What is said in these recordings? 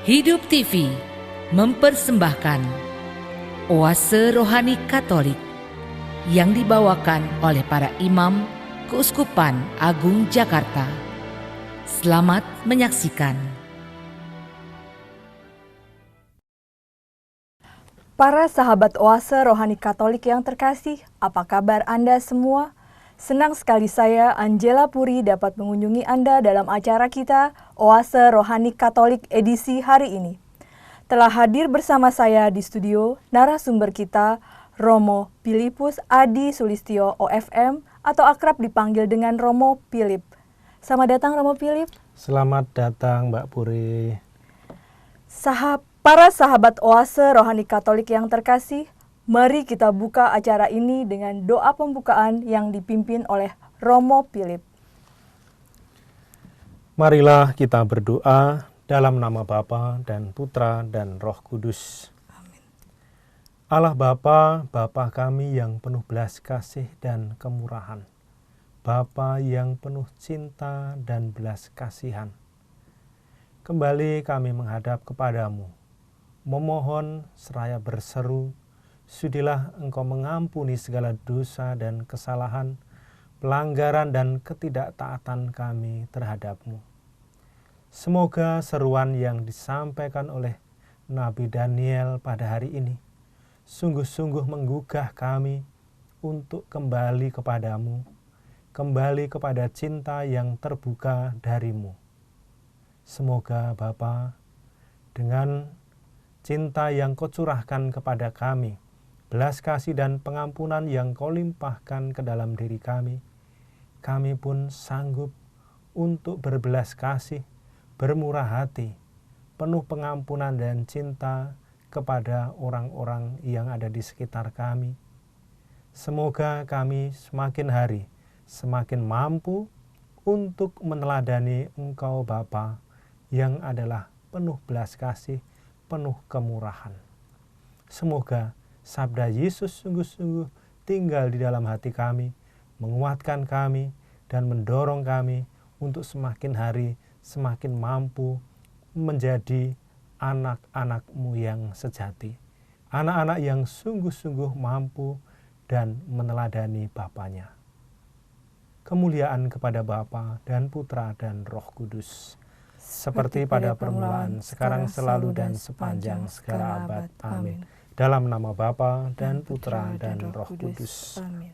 Hidup TV mempersembahkan Oase Rohani Katolik yang dibawakan oleh para imam Keuskupan Agung Jakarta. Selamat menyaksikan. Para sahabat Oase Rohani Katolik yang terkasih, apa kabar Anda semua? Senang sekali saya, Angela Puri, dapat mengunjungi Anda dalam acara kita, Oase Rohani Katolik edisi hari ini. Telah hadir bersama saya di studio narasumber kita, Romo Pilipus Adi Sulistyo OFM atau akrab dipanggil dengan Romo Pilip. Selamat datang Romo Pilip. Selamat datang Mbak Puri. Para sahabat Oase Rohani Katolik yang terkasih, mari kita buka acara ini dengan doa pembukaan yang dipimpin oleh Romo Pilip. Marilah kita berdoa dalam nama Bapa dan Putra dan Roh Kudus. Amin. Allah Bapa, Bapa kami yang penuh belas kasih dan kemurahan. Bapa yang penuh cinta dan belas kasihan. Kembali kami menghadap kepadamu, memohon seraya berseru, sudilah Engkau mengampuni segala dosa dan kesalahan, pelanggaran dan ketidaktaatan kami terhadap-Mu. Semoga seruan yang disampaikan oleh Nabi Daniel pada hari ini sungguh-sungguh menggugah kami untuk kembali kepadamu, kembali kepada cinta yang terbuka dari-Mu. Semoga Bapa, dengan cinta yang Kau curahkan kepada kami, belas kasih dan pengampunan yang Kau limpahkan ke dalam diri kami pun sanggup untuk berbelas kasih, bermurah hati, penuh pengampunan dan cinta kepada orang-orang yang ada di sekitar kami. Semoga kami semakin hari semakin mampu untuk meneladani Engkau Bapa yang adalah penuh belas kasih, penuh kemurahan. Semoga sabda Yesus sungguh-sungguh tinggal di dalam hati kami, menguatkan kami, dan mendorong kami untuk semakin hari semakin mampu menjadi anak-anak-Mu yang sejati. Anak-anak yang sungguh-sungguh mampu dan meneladani Bapanya. Kemuliaan kepada Bapa dan Putra dan Roh Kudus. Seperti pada permulaan, sekarang, selalu, dan sepanjang segala abad. Amin. Dalam nama Bapa dan Putra dan Roh Kudus. Amin.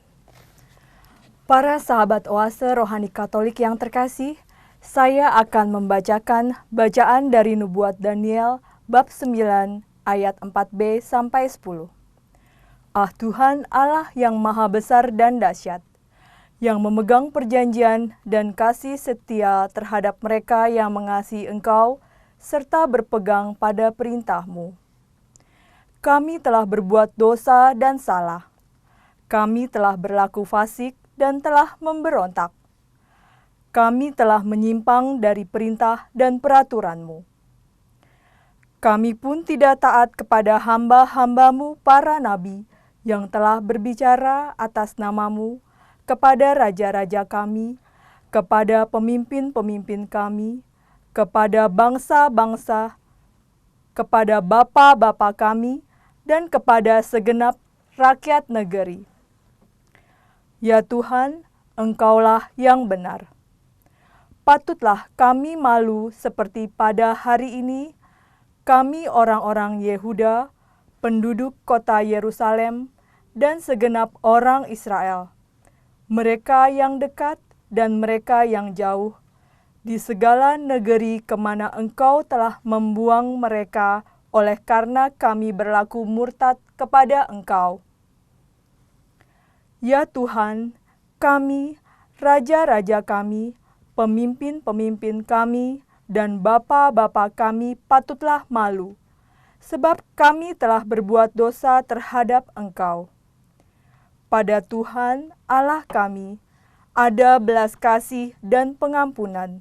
Para sahabat Oase Rohani Katolik yang terkasih, saya akan membacakan bacaan dari Nubuat Daniel bab 9 ayat 4b sampai 10. Ah Tuhan Allah yang maha besar dan dahsyat, yang memegang perjanjian dan kasih setia terhadap mereka yang mengasihi Engkau, serta berpegang pada perintah-Mu. Kami telah berbuat dosa dan salah. Kami telah berlaku fasik dan telah memberontak. Kami telah menyimpang dari perintah dan peraturan-Mu. Kami pun tidak taat kepada hamba-hamba-Mu para nabi yang telah berbicara atas nama-Mu, kepada raja-raja kami, kepada pemimpin-pemimpin kami, kepada bangsa-bangsa, kepada bapa-bapa kami, dan kepada segenap rakyat negeri. Ya Tuhan, Engkaulah yang benar. Patutlah kami malu seperti pada hari ini, kami orang-orang Yehuda, penduduk kota Yerusalem, dan segenap orang Israel, mereka yang dekat dan mereka yang jauh, di segala negeri kemana Engkau telah membuang mereka oleh karena kami berlaku murtad kepada Engkau. Ya Tuhan, kami, raja-raja kami, pemimpin-pemimpin kami, dan bapa-bapa kami patutlah malu, sebab kami telah berbuat dosa terhadap Engkau. Pada Tuhan Allah kami ada belas kasih dan pengampunan,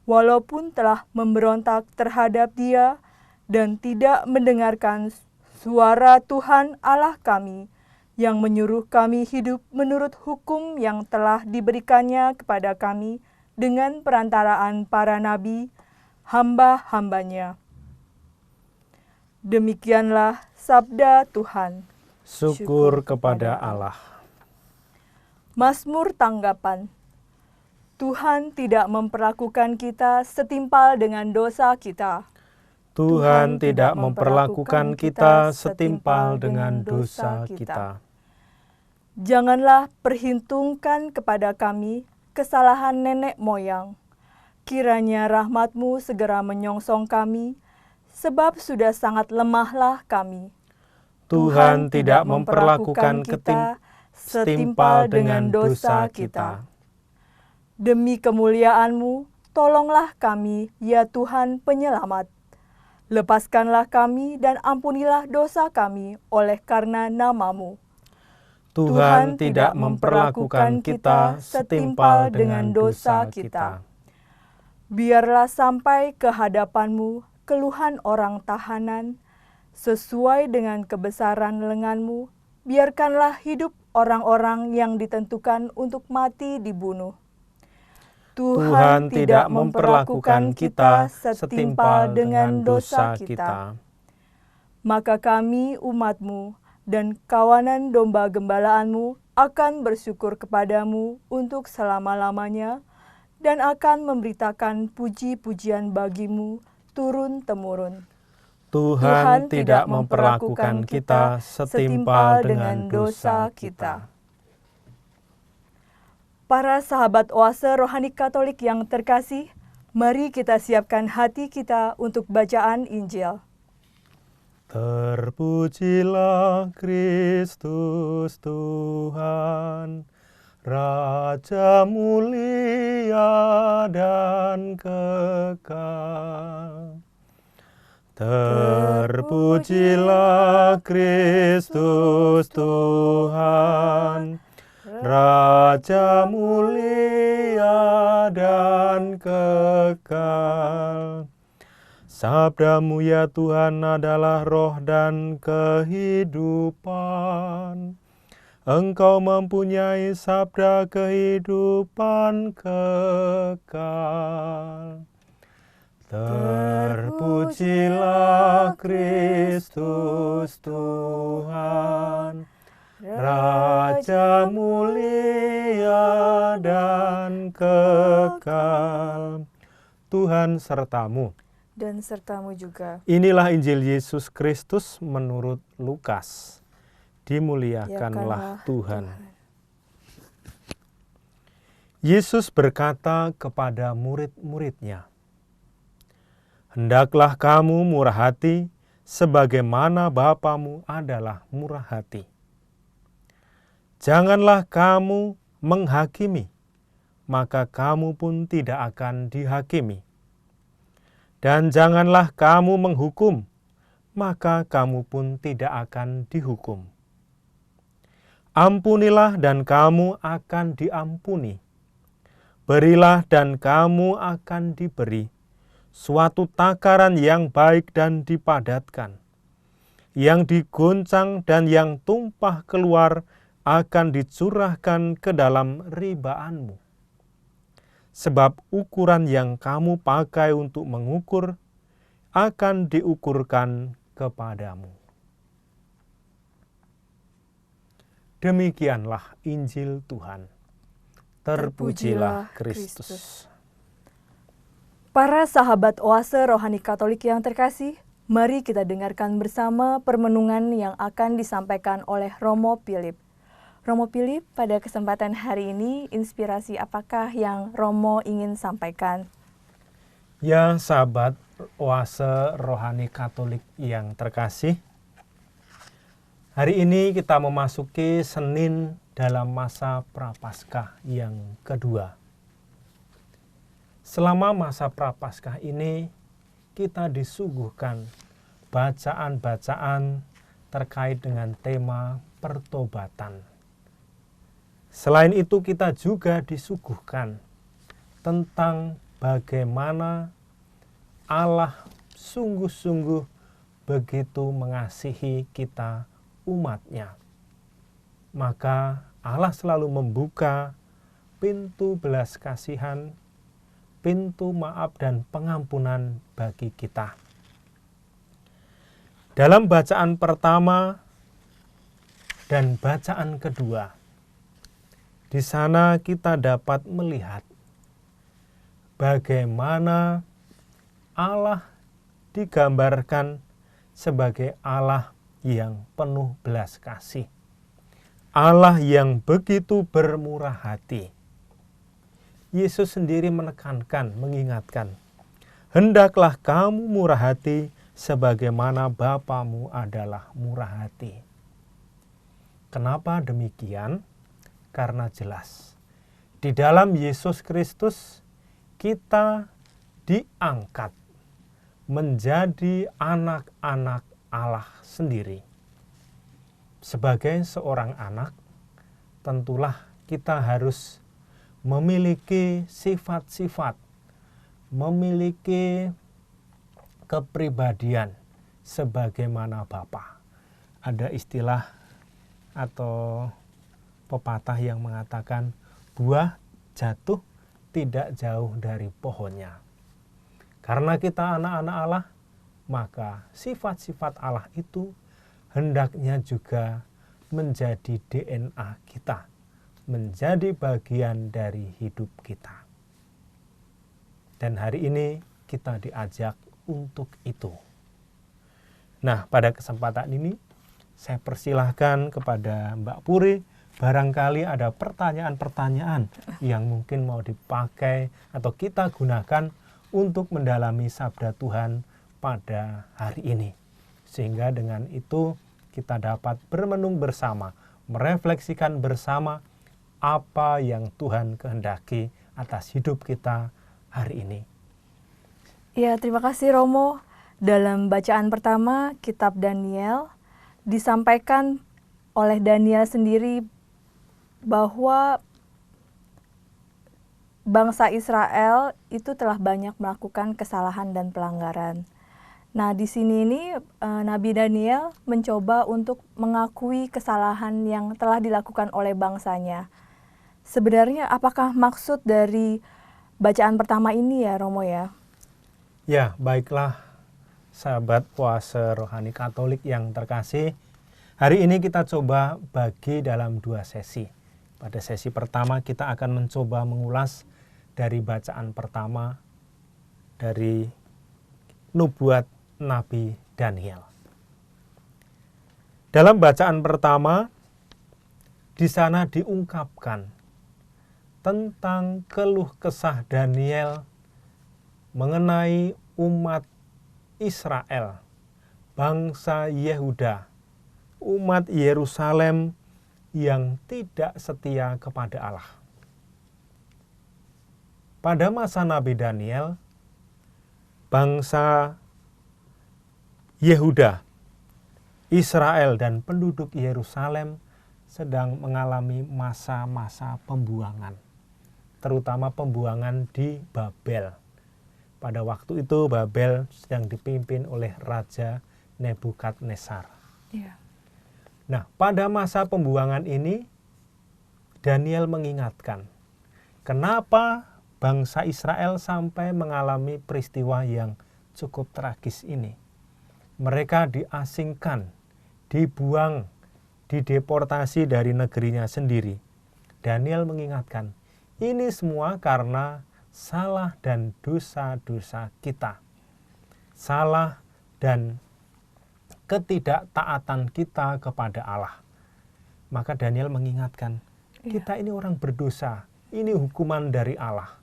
walaupun telah memberontak terhadap Dia dan tidak mendengarkan suara Tuhan Allah kami yang menyuruh kami hidup menurut hukum yang telah diberikannya kepada kami dengan perantaraan para nabi, hamba-hambanya. Demikianlah sabda Tuhan. Syukur kepada Allah. Mazmur tanggapan. Tuhan tidak memperlakukan kita setimpal dengan dosa kita. Tuhan tidak memperlakukan kita setimpal dengan dosa kita. Janganlah perhitungkan kepada kami kesalahan nenek moyang. Kiranya rahmat-Mu segera menyongsong kami, sebab sudah sangat lemahlah kami. Tuhan tidak memperlakukan kita setimpal dengan dosa kita. Demi kemuliaan-Mu, tolonglah kami, ya Tuhan penyelamat. Lepaskanlah kami dan ampunilah dosa kami oleh karena nama-Mu. Tuhan tidak memperlakukan kita setimpal dengan dosa kita. Biarlah sampai ke hadapan-Mu keluhan orang tahanan, sesuai dengan kebesaran lengan-Mu, biarkanlah hidup orang-orang yang ditentukan untuk mati dibunuh. Tuhan tidak memperlakukan kita setimpal dengan dosa kita. Maka kami umat-Mu dan kawanan domba gembalaan-Mu akan bersyukur kepadamu untuk selama-lamanya dan akan memberitakan puji-pujian bagi-Mu turun-temurun. Tuhan tidak memperlakukan kita setimpal dengan dosa kita. Para sahabat oase rohani Katolik yang terkasih, mari kita siapkan hati kita untuk bacaan Injil. Terpujilah Kristus Tuhan, Raja mulia dan kekal. Terpujilah Kristus Tuhan, Raja mulia dan kekal. Sabda-Mu ya Tuhan adalah roh dan kehidupan. Engkau mempunyai sabda kehidupan kekal. Terpujilah Kristus Tuhan, Raja mulia dan kekal. Tuhan sertamu. Dan sertamu juga. Inilah Injil Yesus Kristus menurut Lukas. Dimuliakanlah Tuhan. Yesus berkata kepada murid-murid-Nya, "Hendaklah kamu murah hati, sebagaimana Bapamu adalah murah hati. Janganlah kamu menghakimi, maka kamu pun tidak akan dihakimi. Dan janganlah kamu menghukum, maka kamu pun tidak akan dihukum. Ampunilah dan kamu akan diampuni. Berilah dan kamu akan diberi. Suatu takaran yang baik dan dipadatkan, yang digoncang dan yang tumpah keluar akan dicurahkan ke dalam ribaanmu. Sebab ukuran yang kamu pakai untuk mengukur akan diukurkan kepadamu." Demikianlah Injil Tuhan. Terpujilah Kristus. Para sahabat oase rohani Katolik yang terkasih, mari kita dengarkan bersama permenungan yang akan disampaikan oleh Romo Philip. Romo Philip, pada kesempatan hari ini, inspirasi apakah yang Romo ingin sampaikan? Ya, sahabat oase rohani Katolik yang terkasih, hari ini kita memasuki Senin dalam masa Prapaskah yang kedua. Selama masa Prapaskah ini, kita disuguhkan bacaan-bacaan terkait dengan tema pertobatan. Selain itu, kita juga disuguhkan tentang bagaimana Allah sungguh-sungguh begitu mengasihi kita umat-Nya. Maka Allah selalu membuka pintu belas kasihan, pintu maaf dan pengampunan bagi kita. Dalam bacaan pertama dan bacaan kedua, di sana kita dapat melihat bagaimana Allah digambarkan sebagai Allah yang penuh belas kasih, Allah yang begitu bermurah hati. Yesus sendiri menekankan, mengingatkan, hendaklah kamu murah hati sebagaimana Bapamu adalah murah hati. Kenapa demikian? Karena jelas di dalam Yesus Kristus kita diangkat menjadi anak-anak Allah sendiri. Sebagai seorang anak, tentulah kita harus memiliki sifat-sifat, memiliki kepribadian sebagaimana Bapa. Ada istilah atau pepatah yang mengatakan buah jatuh tidak jauh dari pohonnya. Karena kita anak-anak Allah, maka sifat-sifat Allah itu hendaknya juga menjadi DNA kita, menjadi bagian dari hidup kita. Dan hari ini kita diajak untuk itu. Nah, pada kesempatan ini saya persilahkan kepada Mbak Puri, barangkali ada pertanyaan-pertanyaan yang mungkin mau dipakai atau kita gunakan untuk mendalami sabda Tuhan pada hari ini. Sehingga dengan itu kita dapat bermenung bersama, merefleksikan bersama apa yang Tuhan kehendaki atas hidup kita hari ini. Ya, terima kasih Romo. Dalam bacaan pertama, kitab Daniel, disampaikan oleh Daniel sendiri bahwa bangsa Israel itu telah banyak melakukan kesalahan dan pelanggaran. Nah, di sini Nabi Daniel mencoba untuk mengakui kesalahan yang telah dilakukan oleh bangsanya. Sebenarnya apakah maksud dari bacaan pertama ini ya, Romo ya? Ya, baiklah sahabat puase rohani Katolik yang terkasih. Hari ini kita coba bagi dalam 2 sesi. Pada sesi pertama kita akan mencoba mengulas dari bacaan pertama dari nubuat Nabi Daniel. Dalam bacaan pertama, di sana diungkapkan tentang keluh kesah Daniel mengenai umat Israel, bangsa Yehuda, umat Yerusalem yang tidak setia kepada Allah. Pada masa Nabi Daniel, bangsa Yehuda, Israel dan penduduk Yerusalem sedang mengalami masa-masa pembuangan, terutama pembuangan di Babel. Pada waktu itu Babel sedang dipimpin oleh Raja Nebukadnezar. Yeah. Nah, pada masa pembuangan ini Daniel mengingatkan, kenapa bangsa Israel sampai mengalami peristiwa yang cukup tragis ini. Mereka diasingkan, dibuang, dideportasi dari negerinya sendiri. Daniel mengingatkan, ini semua karena salah dan dosa-dosa kita. Salah dan ketidaktaatan kita kepada Allah. Maka Daniel mengingatkan, kita ini orang berdosa, ini hukuman dari Allah.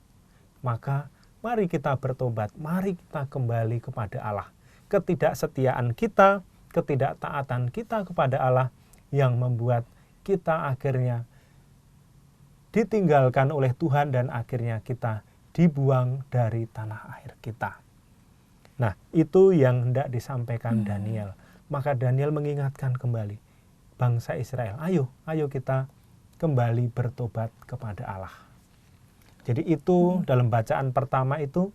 Maka mari kita bertobat, mari kita kembali kepada Allah. Ketidaksetiaan kita, ketidaktaatan kita kepada Allah yang membuat kita akhirnya ditinggalkan oleh Tuhan dan akhirnya kita dibuang dari tanah air kita. Nah, itu yang hendak disampaikan Daniel. Maka Daniel mengingatkan kembali bangsa Israel, ayo kita kembali bertobat kepada Allah. Jadi itu dalam bacaan pertama itu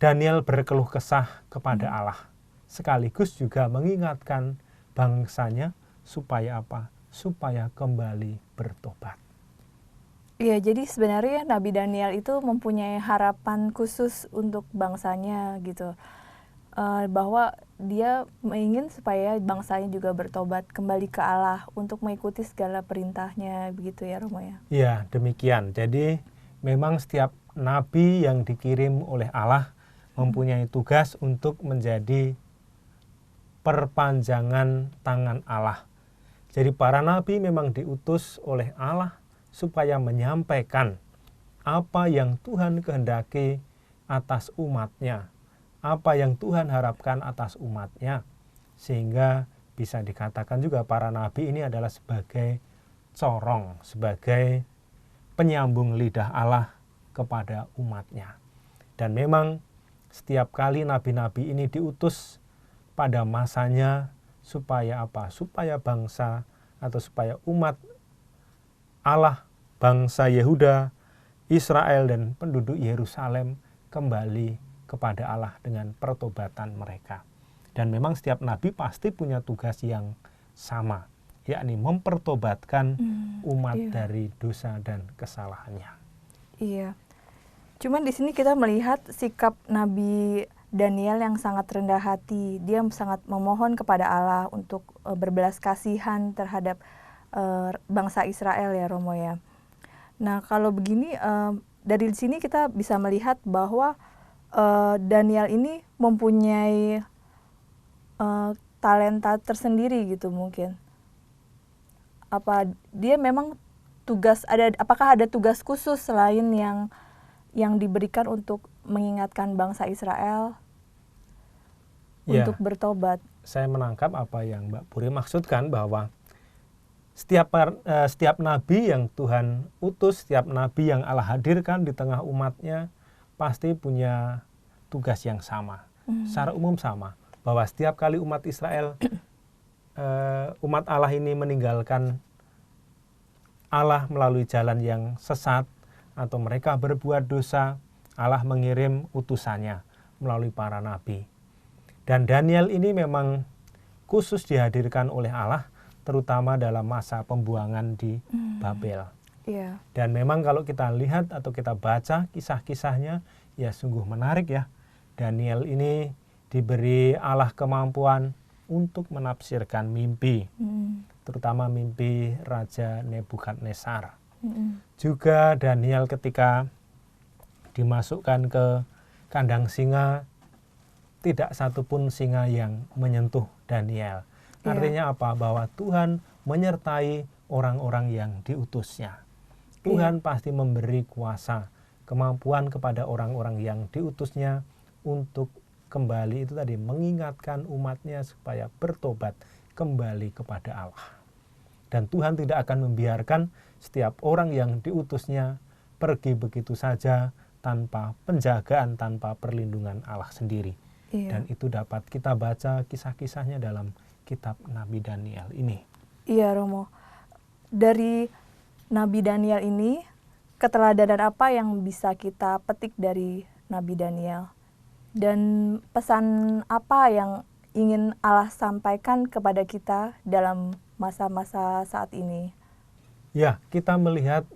Daniel berkeluh kesah kepada Allah. Sekaligus juga mengingatkan bangsanya supaya apa? Supaya kembali bertobat. Iya, jadi sebenarnya Nabi Daniel itu mempunyai harapan khusus untuk bangsanya gitu. Bahwa dia ingin supaya bangsanya juga bertobat kembali ke Allah untuk mengikuti segala perintahnya, begitu ya Romo ya? Ya, demikian. Jadi memang setiap nabi yang dikirim oleh Allah mempunyai tugas untuk menjadi perpanjangan tangan Allah. Jadi para nabi memang diutus oleh Allah supaya menyampaikan apa yang Tuhan kehendaki atas umatnya, apa yang Tuhan harapkan atas umatnya, sehingga bisa dikatakan juga para nabi ini adalah sebagai corong, sebagai penyambung lidah Allah kepada umatnya. Dan memang setiap kali nabi-nabi ini diutus pada masanya supaya apa? Supaya bangsa atau supaya umat Allah, bangsa Yehuda, Israel dan penduduk Yerusalem kembali kepada Allah dengan pertobatan mereka. Dan memang setiap nabi pasti punya tugas yang sama, yakni mempertobatkan umat dari dosa dan kesalahannya. Iya. Cuman di sini kita melihat sikap Nabi Daniel yang sangat rendah hati. Dia sangat memohon kepada Allah untuk berbelas kasihan terhadap bangsa Israel ya Romo ya. Nah kalau begini dari sini kita bisa melihat bahwa Daniel ini mempunyai talenta tersendiri gitu mungkin. Apa dia memang apakah ada tugas khusus selain yang diberikan untuk mengingatkan bangsa Israel untuk bertobat? Saya menangkap apa yang Mbak Puri maksudkan, bahwa setiap nabi yang Tuhan utus, setiap nabi yang Allah hadirkan di tengah umatnya pasti punya tugas yang sama, secara umum sama, bahwa setiap kali umat Israel, umat Allah ini meninggalkan Allah melalui jalan yang sesat atau mereka berbuat dosa, Allah mengirim utusannya melalui para nabi. Dan Daniel ini memang khusus dihadirkan oleh Allah, terutama dalam masa pembuangan di Babel. Yeah. Dan memang kalau kita lihat atau kita baca kisah-kisahnya, ya sungguh menarik ya. Daniel ini diberi Allah kemampuan untuk menafsirkan mimpi, terutama mimpi Raja Nebukadnezar. Juga Daniel ketika dimasukkan ke kandang singa, tidak satupun singa yang menyentuh Daniel. Artinya apa? Bahwa Tuhan menyertai orang-orang yang diutusnya. Tuhan pasti memberi kuasa, kemampuan kepada orang-orang yang diutusnya untuk kembali itu tadi, mengingatkan umatnya supaya bertobat kembali kepada Allah. Dan Tuhan tidak akan membiarkan setiap orang yang diutusnya pergi begitu saja tanpa penjagaan, tanpa perlindungan Allah sendiri. Dan itu dapat kita baca kisah-kisahnya dalam kitab Nabi Daniel ini. Iya Romo, dari Nabi Daniel ini keteladanan apa yang bisa kita petik dari Nabi Daniel? Dan pesan apa yang ingin Allah sampaikan kepada kita dalam masa-masa saat ini? Ya, kita melihat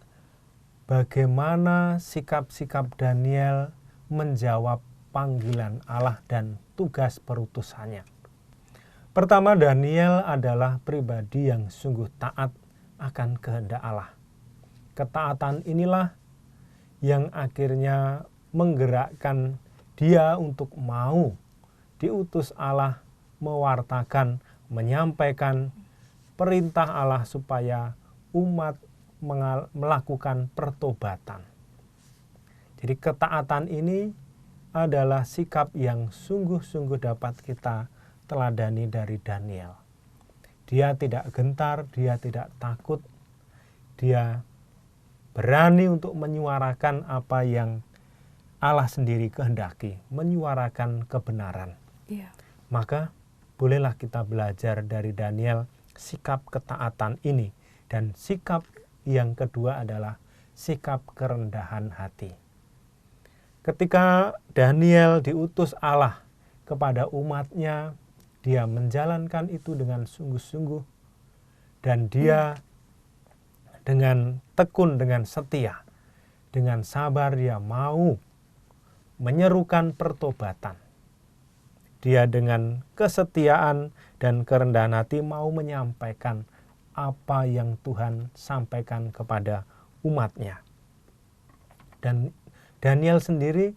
bagaimana sikap-sikap Daniel menjawab panggilan Allah dan tugas perutusannya. Pertama, Daniel adalah pribadi yang sungguh taat akan kehendak Allah. Ketaatan inilah yang akhirnya menggerakkan dia untuk mau diutus Allah mewartakan, menyampaikan perintah Allah supaya umat melakukan pertobatan. Jadi ketaatan ini adalah sikap yang sungguh-sungguh dapat kita teladani dari Daniel. Dia tidak gentar, dia tidak takut, dia berani untuk menyuarakan apa yang Allah sendiri kehendaki, menyuarakan kebenaran. Maka bolehlah kita belajar dari Daniel sikap ketaatan ini. Dan sikap yang kedua adalah sikap kerendahan hati. Ketika Daniel diutus Allah kepada umatnya, dia menjalankan itu dengan sungguh-sungguh, dan dia dengan tekun, dengan setia, dengan sabar dia mau menyerukan pertobatan. Dia dengan kesetiaan dan kerendahan hati mau menyampaikan apa yang Tuhan sampaikan kepada umatnya. Dan Daniel sendiri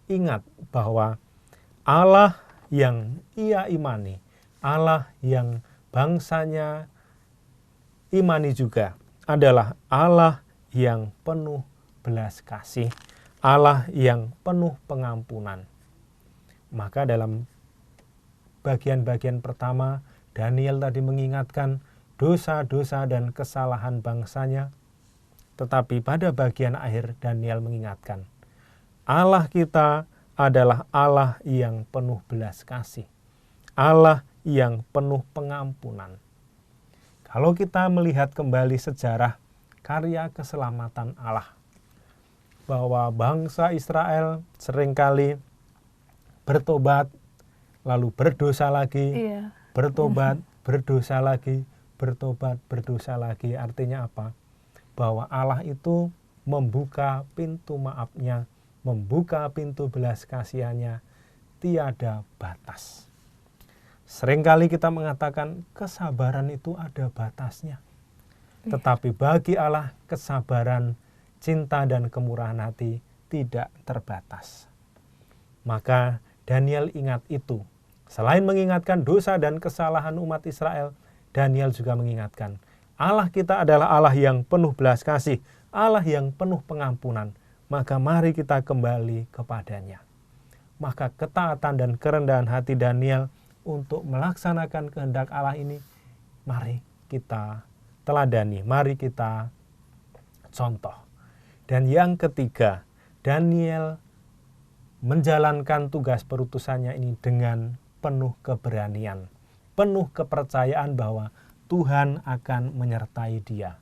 ingat bahwa Allah yang ia imani, Allah yang bangsanya imani juga adalah Allah yang penuh belas kasih, Allah yang penuh pengampunan. Maka dalam bagian-bagian pertama, Daniel tadi mengingatkan dosa-dosa dan kesalahan bangsanya. Tetapi pada bagian akhir Daniel mengingatkan, Allah kita adalah Allah yang penuh belas kasih, Allah yang penuh pengampunan. Kalau kita melihat kembali sejarah karya keselamatan Allah, bahwa bangsa Israel seringkali bertobat, lalu berdosa lagi, bertobat, berdosa lagi, bertobat, berdosa lagi. Artinya apa? Bahwa Allah itu membuka pintu maafnya, membuka pintu belas kasihannya, tiada batas. Seringkali kita mengatakan kesabaran itu ada batasnya. Tetapi bagi Allah kesabaran, cinta dan kemurahan hati tidak terbatas. Maka Daniel ingat itu. Selain mengingatkan dosa dan kesalahan umat Israel, Daniel juga mengingatkan Allah kita adalah Allah yang penuh belas kasih, Allah yang penuh pengampunan. Maka mari kita kembali kepadanya. Maka ketaatan dan kerendahan hati Daniel untuk melaksanakan kehendak Allah ini, mari kita teladani, mari kita contoh. Dan yang ketiga, Daniel menjalankan tugas perutusannya ini dengan penuh keberanian, penuh kepercayaan bahwa Tuhan akan menyertai dia.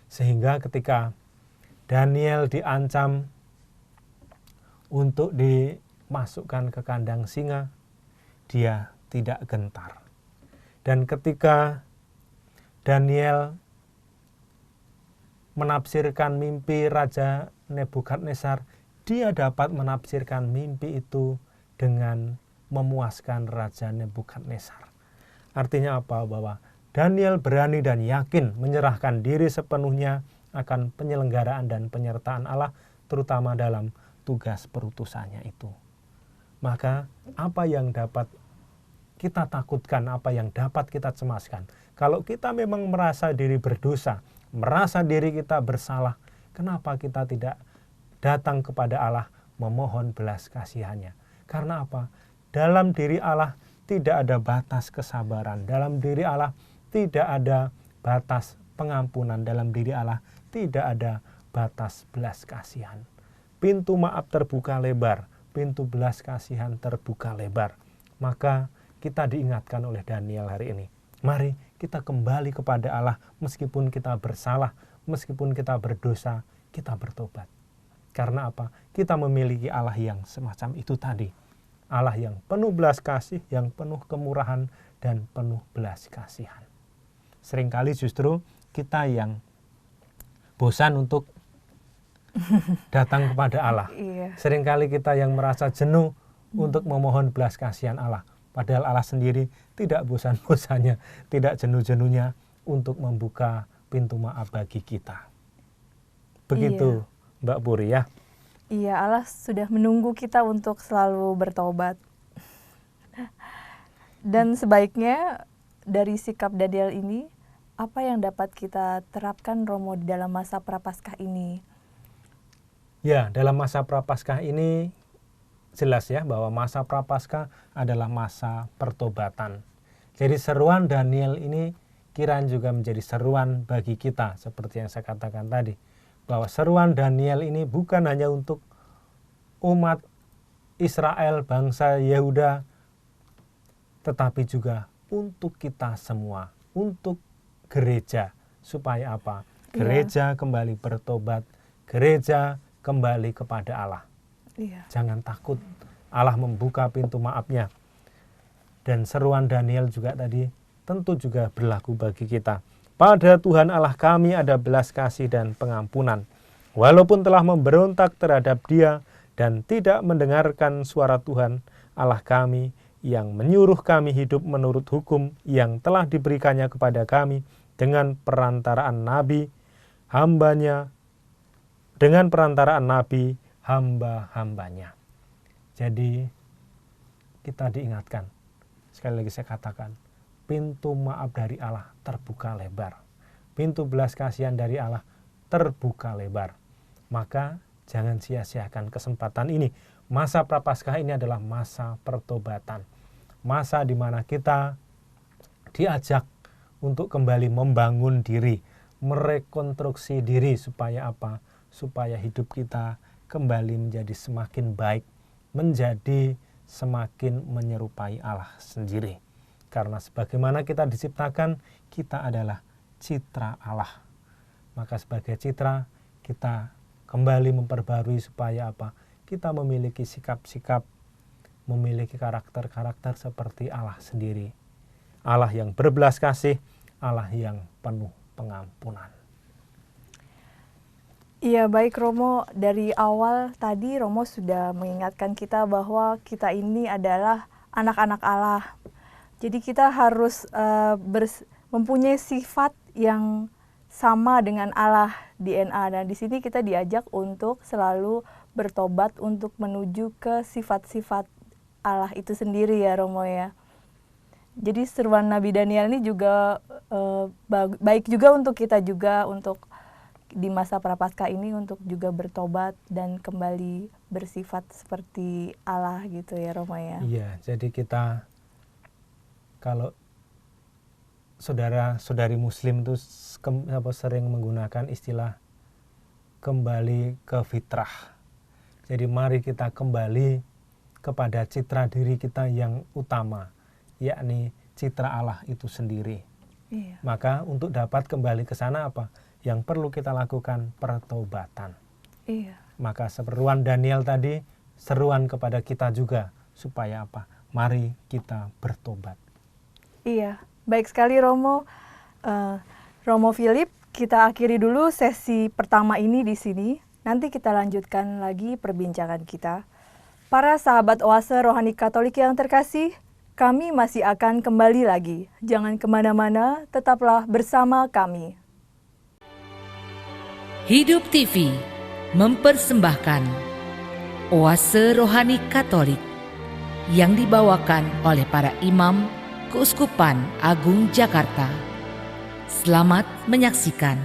Sehingga ketika Daniel diancam untuk dimasukkan ke kandang singa, dia tidak gentar. Dan ketika Daniel menafsirkan mimpi Raja Nebukadnezar, dia dapat menafsirkan mimpi itu dengan memuaskan Raja Nebukadnezar. Artinya apa? Bahwa Daniel berani dan yakin menyerahkan diri sepenuhnya akan penyelenggaraan dan penyertaan Allah, terutama dalam tugas perutusannya itu. Maka apa yang dapat kita takutkan, apa yang dapat kita cemaskan? Kalau kita memang merasa diri berdosa, merasa diri kita bersalah, kenapa kita tidak datang kepada Allah memohon belas kasihannya? Karena apa? Dalam diri Allah tidak ada batas kesabaran. Dalam diri Allah tidak ada batas pengampunan. Dalam diri Allah tidak ada batas belas kasihan. Pintu maaf terbuka lebar, pintu belas kasihan terbuka lebar. Maka kita diingatkan oleh Daniel hari ini. Mari kita kembali kepada Allah meskipun kita bersalah, meskipun kita berdosa, kita bertobat. Karena apa? Kita memiliki Allah yang semacam itu tadi. Allah yang penuh belas kasih, yang penuh kemurahan, dan penuh belas kasihan. Seringkali justru kita yang bosan untuk datang kepada Allah. Seringkali kita yang merasa jenuh untuk memohon belas kasihan Allah. Padahal Allah sendiri tidak bosan-bosannya, tidak jenuh-jenuhnya untuk membuka pintu maaf bagi kita. Begitu Mbak Puri ya. Iya, Allah sudah menunggu kita untuk selalu bertobat. Dan sebaiknya dari sikap Daniel ini, apa yang dapat kita terapkan Romo di dalam masa Prapaskah ini? Ya, dalam masa Prapaskah ini jelas ya bahwa masa Prapaskah adalah masa pertobatan. Jadi seruan Daniel ini kiranya juga menjadi seruan bagi kita seperti yang saya katakan tadi. Bahwa seruan Daniel ini bukan hanya untuk umat Israel, bangsa Yehuda, tetapi juga untuk kita semua, untuk gereja. Supaya apa? Gereja kembali bertobat, gereja kembali kepada Allah. Jangan takut, Allah membuka pintu maafnya. Dan seruan Daniel juga tadi tentu juga berlaku bagi kita. Pada Tuhan Allah kami ada belas kasih dan pengampunan. Walaupun telah memberontak terhadap Dia dan tidak mendengarkan suara Tuhan Allah kami, yang menyuruh kami hidup menurut hukum yang telah diberikannya kepada kami dengan perantaraan nabi hamba-hambanya. Jadi kita diingatkan, sekali lagi saya katakan, pintu maaf dari Allah terbuka lebar. Pintu belas kasihan dari Allah terbuka lebar. Maka jangan sia-siakan kesempatan ini. Masa Prapaskah ini adalah masa pertobatan. Masa di mana kita diajak untuk kembali membangun diri, merekonstruksi diri supaya apa? Supaya hidup kita kembali menjadi semakin baik, menjadi semakin menyerupai Allah sendiri. Karena sebagaimana kita diciptakan, kita adalah citra Allah. Maka sebagai citra, kita kembali memperbarui supaya apa? Kita memiliki sikap-sikap, memiliki karakter-karakter seperti Allah sendiri. Allah yang berbelas kasih, Allah yang penuh pengampunan. Iya, baik Romo, dari awal tadi Romo sudah mengingatkan kita bahwa kita ini adalah anak-anak Allah. Jadi kita harus mempunyai sifat yang sama dengan Allah, DNA. Dan di sini kita diajak untuk selalu bertobat untuk menuju ke sifat-sifat Allah itu sendiri ya Romo ya. Jadi seruan Nabi Daniel ini juga baik juga untuk kita juga, untuk di masa Prapaskah ini untuk juga bertobat dan kembali bersifat seperti Allah gitu ya Romo ya. Iya, jadi kita kalau saudara-saudari muslim itu sering menggunakan istilah kembali ke fitrah. Jadi mari kita kembali kepada citra diri kita yang utama, yakni citra Allah itu sendiri. Iya. Maka untuk dapat kembali ke sana apa? Yang perlu kita lakukan pertobatan. Iya. Maka seruan Daniel tadi, seruan kepada kita juga supaya apa? Mari kita bertobat. Iya, baik sekali Romo. Romo Philip, kita akhiri dulu sesi pertama ini di sini. Nanti kita lanjutkan lagi perbincangan kita. Para sahabat Oase Rohani Katolik yang terkasih, kami masih akan kembali lagi. Jangan kemana-mana, tetaplah bersama kami. Hidup TV mempersembahkan Oase Rohani Katolik yang dibawakan oleh para imam Keuskupan Agung Jakarta. Selamat menyaksikan.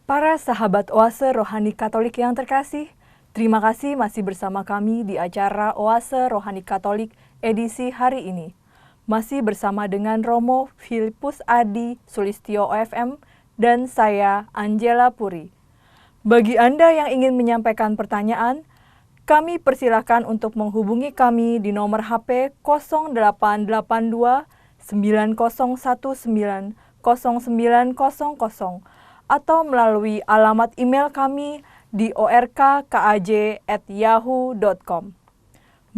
Para sahabat Oase Rohani Katolik yang terkasih, terima kasih masih bersama kami di acara Oase Rohani Katolik edisi hari ini. Masih bersama dengan Romo Filipus Adi Sulistyo OFM dan saya Angela Puri. Bagi Anda yang ingin menyampaikan pertanyaan, kami persilahkan untuk menghubungi kami di nomor HP 0882 9019 0900 atau melalui alamat email kami di orkkaj@yahoo.com.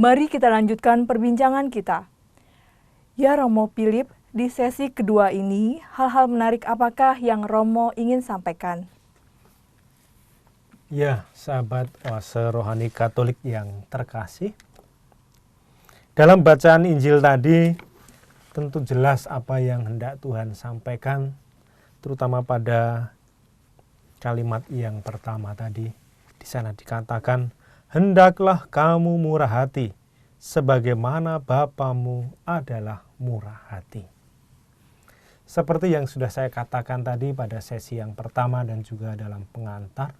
Mari kita lanjutkan perbincangan kita. Ya Romo Philip, di sesi kedua ini, hal-hal menarik apakah yang Romo ingin sampaikan? Ya, sahabat Oase Rohani Katolik yang terkasih. Dalam bacaan Injil tadi, tentu jelas apa yang hendak Tuhan sampaikan, terutama pada kalimat yang pertama tadi. Di sana dikatakan, hendaklah kamu murah hati, sebagaimana Bapamu adalah murah hati. Seperti yang sudah saya katakan tadi pada sesi yang pertama dan juga dalam pengantar,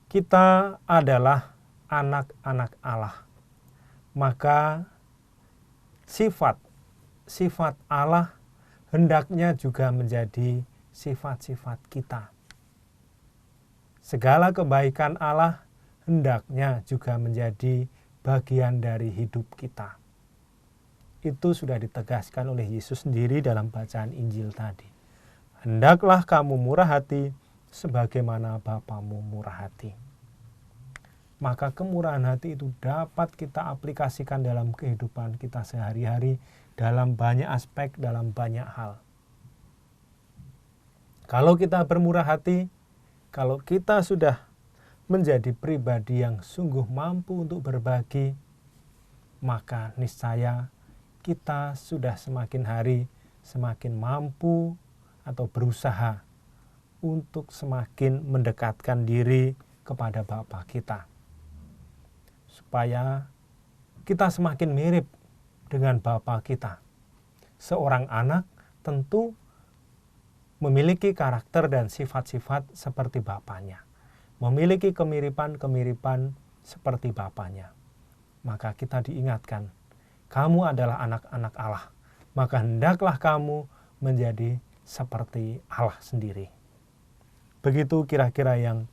kita adalah anak-anak Allah. Maka sifat Allah hendaknya juga menjadi sifat-sifat kita. Segala kebaikan Allah hendaknya juga menjadi bagian dari hidup kita. Itu sudah ditegaskan oleh Yesus sendiri dalam bacaan Injil tadi. Hendaklah kamu murah hati sebagaimana Bapamu murah hati. Maka kemurahan hati itu dapat kita aplikasikan dalam kehidupan kita sehari-hari, dalam banyak aspek, dalam banyak hal. Kalau kita bermurah hati, kalau kita sudah menjadi pribadi yang sungguh mampu untuk berbagi, maka niscaya kita sudah semakin hari semakin mampu atau berusaha untuk semakin mendekatkan diri kepada Bapa kita. Supaya kita semakin mirip dengan Bapa kita. Seorang anak tentu memiliki karakter dan sifat-sifat seperti bapaknya. Memiliki kemiripan-kemiripan seperti bapaknya. Maka kita diingatkan, kamu adalah anak-anak Allah. Maka hendaklah kamu menjadi seperti Allah sendiri. Begitu kira-kira yang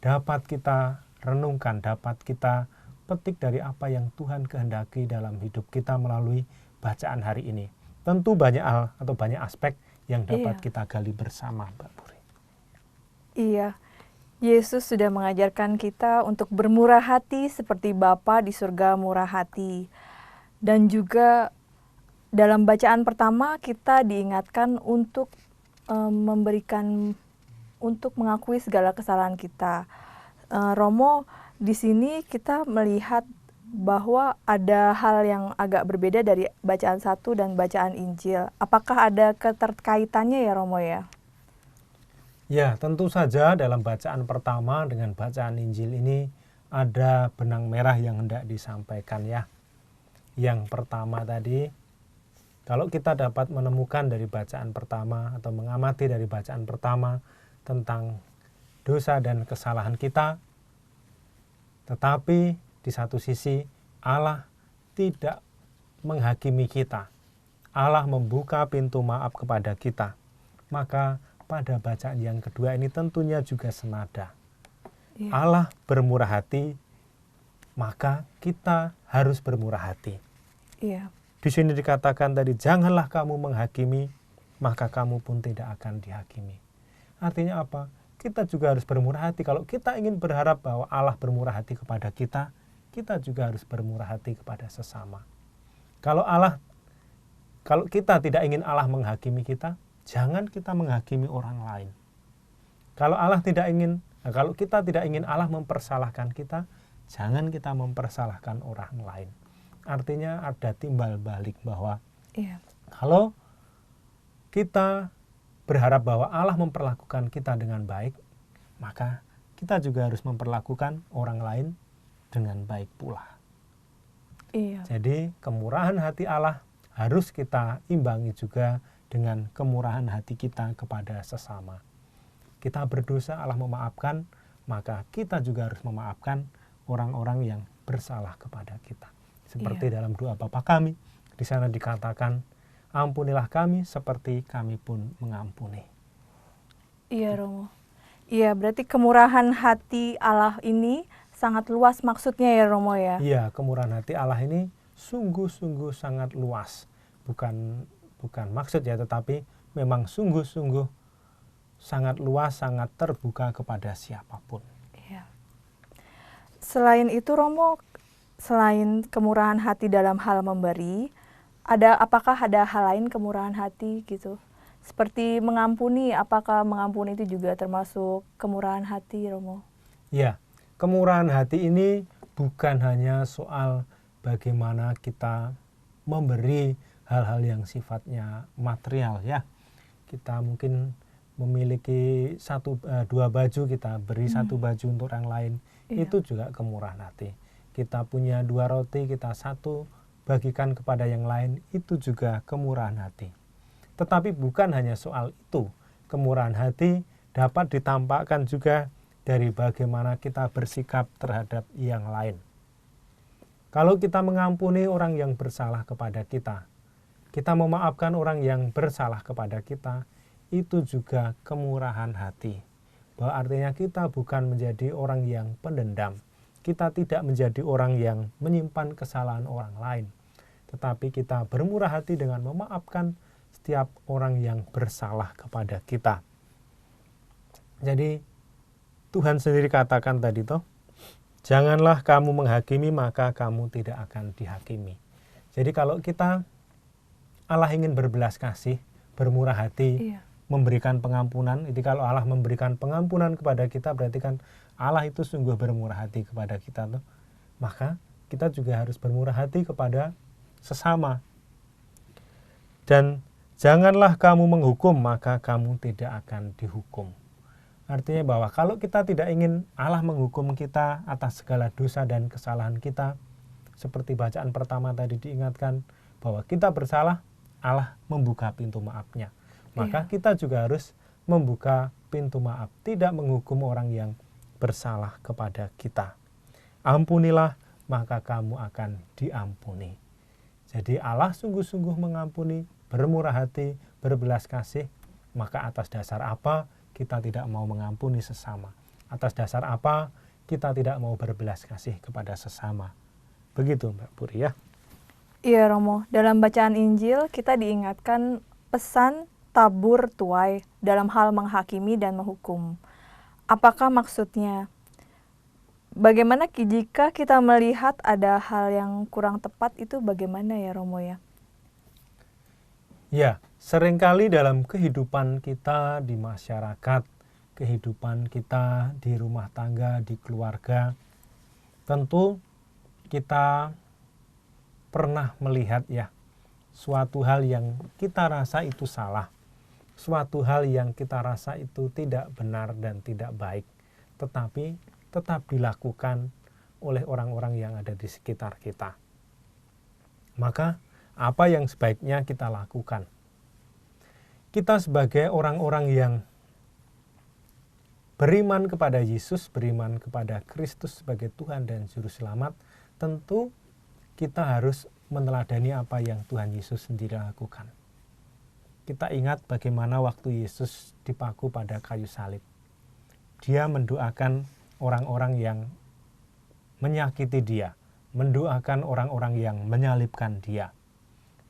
dapat kita renungkan, dapat kita petik dari apa yang Tuhan kehendaki dalam hidup kita melalui bacaan hari ini. Tentu banyak hal atau banyak aspek yang dapat kita gali bersama, Mbak Puri. Iya, Yesus sudah mengajarkan kita untuk bermurah hati seperti Bapa di surga murah hati. Dan juga dalam bacaan pertama kita diingatkan untuk untuk mengakui segala kesalahan kita. Romo, di sini kita melihat bahwa ada hal yang agak berbeda dari bacaan 1 dan bacaan Injil. Apakah ada keterkaitannya ya Romo ya? Ya, tentu saja dalam bacaan pertama dengan bacaan Injil ini ada benang merah yang hendak disampaikan ya. Yang pertama tadi, kalau kita dapat menemukan dari bacaan pertama atau mengamati dari bacaan pertama tentang dosa dan kesalahan kita, tetapi di satu sisi Allah tidak menghakimi kita. Allah membuka pintu maaf kepada kita. Maka pada bacaan yang kedua ini tentunya juga senada. Allah bermurah hati, maka kita harus bermurah hati. Di sini dikatakan tadi, janganlah kamu menghakimi, maka kamu pun tidak akan dihakimi. Artinya apa? Kita juga harus bermurah hati. Kalau kita ingin berharap bahwa Allah bermurah hati kepada kita, kita juga harus bermurah hati kepada sesama. Kalau kita tidak ingin Allah menghakimi kita, jangan kita menghakimi orang lain. Kalau kita tidak ingin Allah mempersalahkan kita, jangan kita mempersalahkan orang lain. Artinya ada timbal balik bahwa kalau kita berharap bahwa Allah memperlakukan kita dengan baik, maka kita juga harus memperlakukan orang lain dengan baik pula. Jadi kemurahan hati Allah harus kita imbangi juga dengan kemurahan hati kita kepada sesama. Kita berdosa, Allah memaafkan, maka kita juga harus memaafkan orang-orang yang bersalah kepada kita. Seperti dalam doa Bapa kami, di sana dikatakan, ampunilah kami seperti kami pun mengampuni. Iya Romo. Iya, berarti kemurahan hati Allah ini sangat luas maksudnya ya Romo ya? Iya, kemurahan hati Allah ini sungguh-sungguh sangat luas. Bukan maksud ya, tetapi memang sungguh-sungguh sangat luas, sangat terbuka kepada siapapun. Iya. Selain itu Romo, selain kemurahan hati dalam hal memberi, apakah ada hal lain kemurahan hati gitu? Seperti mengampuni, apakah mengampuni itu juga termasuk kemurahan hati, Romo? Ya, kemurahan hati ini bukan hanya soal bagaimana kita memberi hal-hal yang sifatnya material ya. Kita mungkin memiliki dua baju, kita beri satu baju untuk orang lain, itu juga kemurahan hati. Kita punya 2 roti, kita satu bagikan kepada yang lain, itu juga kemurahan hati. Tetapi bukan hanya soal itu. Kemurahan hati dapat ditampakkan juga dari bagaimana kita bersikap terhadap yang lain. Kalau kita mengampuni orang yang bersalah kepada kita memaafkan orang yang bersalah kepada kita, itu juga kemurahan hati. Bahwa artinya kita bukan menjadi orang yang pendendam. Kita tidak menjadi orang yang menyimpan kesalahan orang lain. Tetapi kita bermurah hati dengan memaafkan setiap orang yang bersalah kepada kita. Jadi Tuhan sendiri katakan tadi toh, janganlah kamu menghakimi maka kamu tidak akan dihakimi. Jadi kalau Allah ingin berbelas kasih, bermurah hati, memberikan pengampunan. Jadi kalau Allah memberikan pengampunan kepada kita, berarti kan Allah itu sungguh bermurah hati kepada kita tuh, maka kita juga harus bermurah hati kepada sesama. Dan janganlah kamu menghukum, maka kamu tidak akan dihukum. Artinya bahwa kalau kita tidak ingin Allah menghukum kita atas segala dosa dan kesalahan kita, seperti bacaan pertama tadi diingatkan bahwa kita bersalah, Allah membuka pintu maafnya. Maka kita juga harus membuka pintu maaf, tidak menghukum orang yang bersalah kepada kita. Ampunilah, maka kamu akan diampuni. Jadi Allah sungguh-sungguh mengampuni, bermurah hati, berbelas kasih. Maka atas dasar apa kita tidak mau mengampuni sesama? Atas dasar apa kita tidak mau berbelas kasih kepada sesama? Begitu Mbak Puri ya. Iya Romo, dalam bacaan Injil kita diingatkan pesan tabur tuai dalam hal menghakimi dan menghukum. Apakah maksudnya? Bagaimana jika kita melihat ada hal yang kurang tepat, itu bagaimana ya Romo ya? Ya, seringkali dalam kehidupan kita di masyarakat, kehidupan kita di rumah tangga, di keluarga, tentu kita pernah melihat ya suatu hal yang kita rasa itu salah, suatu hal yang kita rasa itu tidak benar dan tidak baik, tetapi tetap dilakukan oleh orang-orang yang ada di sekitar kita. Maka apa yang sebaiknya kita lakukan? Kita sebagai orang-orang yang beriman kepada Yesus, beriman kepada Kristus sebagai Tuhan dan Juru Selamat, tentu kita harus meneladani apa yang Tuhan Yesus sendiri lakukan. Kita ingat bagaimana waktu Yesus dipaku pada kayu salib. Dia mendoakan orang-orang yang menyakiti dia, mendoakan orang-orang yang menyalibkan dia.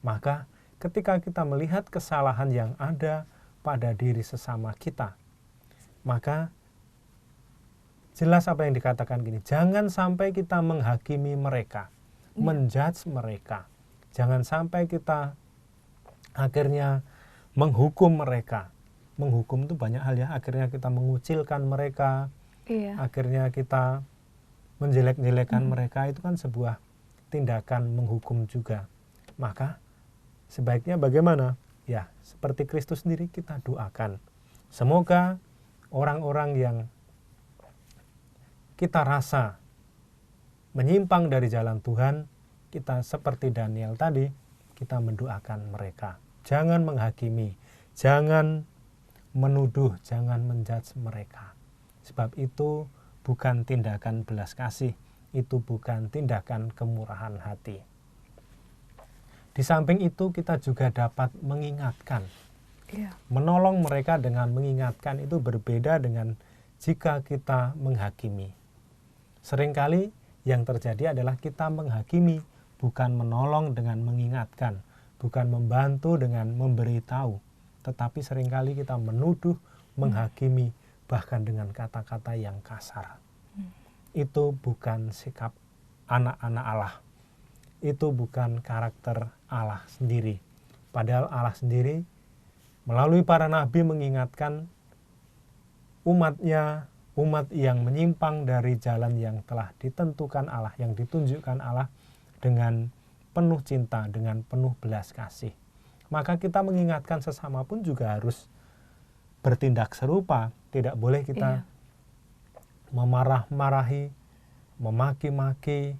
Maka ketika kita melihat kesalahan yang ada pada diri sesama kita, maka jelas apa yang dikatakan gini, jangan sampai kita menghakimi mereka, menjudge mereka. Jangan sampai kita akhirnya menghukum mereka. Menghukum itu banyak hal ya, akhirnya kita mengucilkan mereka, akhirnya kita menjelek-jelekan mereka, itu kan sebuah tindakan menghukum juga. Maka sebaiknya bagaimana? Ya, seperti Kristus sendiri kita doakan. Semoga orang-orang yang kita rasa menyimpang dari jalan Tuhan, kita seperti Daniel tadi, kita mendoakan mereka. Jangan menghakimi, jangan menuduh, jangan menjudge mereka. Sebab itu bukan tindakan belas kasih, itu bukan tindakan kemurahan hati. Di samping itu kita juga dapat mengingatkan. Menolong mereka dengan mengingatkan itu berbeda dengan jika kita menghakimi. Seringkali yang terjadi adalah kita menghakimi, bukan menolong dengan mengingatkan, bukan membantu dengan memberitahu, tetapi seringkali kita menuduh, menghakimi, bahkan dengan kata-kata yang kasar. Itu bukan sikap anak-anak Allah. Itu bukan karakter Allah sendiri. Padahal Allah sendiri melalui para nabi mengingatkan umatnya, umat yang menyimpang dari jalan yang telah ditentukan Allah, yang ditunjukkan Allah dengan penuh cinta, dengan penuh belas kasih. Maka kita mengingatkan sesama pun juga harus bertindak serupa. Tidak boleh kita memarah-marahi, memaki-maki,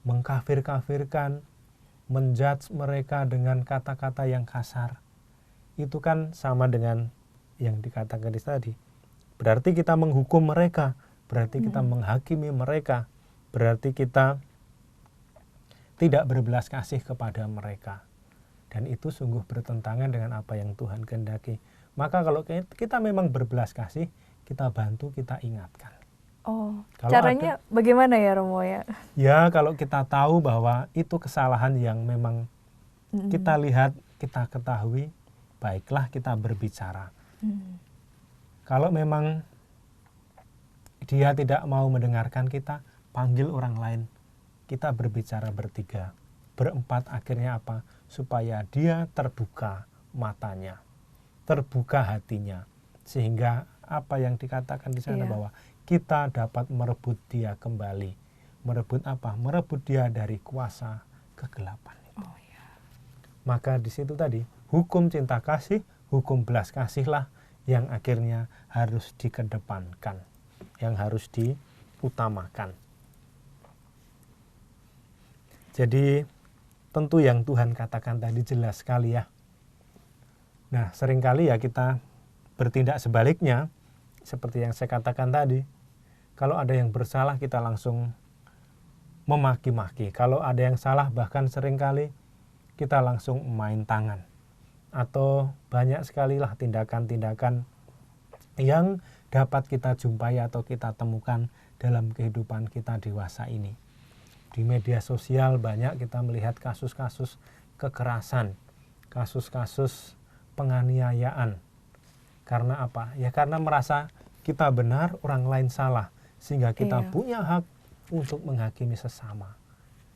mengkafir-kafirkan, menjudge mereka dengan kata-kata yang kasar. Itu kan sama dengan yang dikatakan tadi. Berarti kita menghukum mereka, berarti kita menghakimi mereka, berarti kita tidak berbelas kasih kepada mereka. Dan itu sungguh bertentangan dengan apa yang Tuhan kehendaki. Maka kalau kita memang berbelas kasih, kita bantu, kita ingatkan. Oh, kalau caranya bagaimana ya Romo ya? Ya, kalau kita tahu bahwa itu kesalahan yang memang kita lihat, kita ketahui, baiklah kita berbicara. Kalau memang dia tidak mau mendengarkan kita, panggil orang lain. Kita berbicara bertiga, berempat, akhirnya apa? Supaya dia terbuka matanya, terbuka hatinya, sehingga apa yang dikatakan di sana bahwa kita dapat merebut dia kembali. Merebut apa? Merebut dia dari kuasa kegelapan itu. Oh, ya. Maka di situ tadi, hukum cinta kasih, hukum belas kasihlah yang akhirnya harus dikedepankan, yang harus diutamakan. Jadi tentu yang Tuhan katakan tadi jelas sekali ya. Nah, seringkali ya kita bertindak sebaliknya, seperti yang saya katakan tadi. Kalau ada yang bersalah kita langsung memaki-maki. Kalau ada yang salah bahkan seringkali kita langsung main tangan. Atau banyak sekali lah tindakan-tindakan yang dapat kita jumpai atau kita temukan dalam kehidupan kita dewasa ini. Di media sosial banyak kita melihat kasus-kasus kekerasan, kasus-kasus penganiayaan. Karena apa? Ya karena merasa kita benar, orang lain salah. Sehingga kita punya hak untuk menghakimi sesama.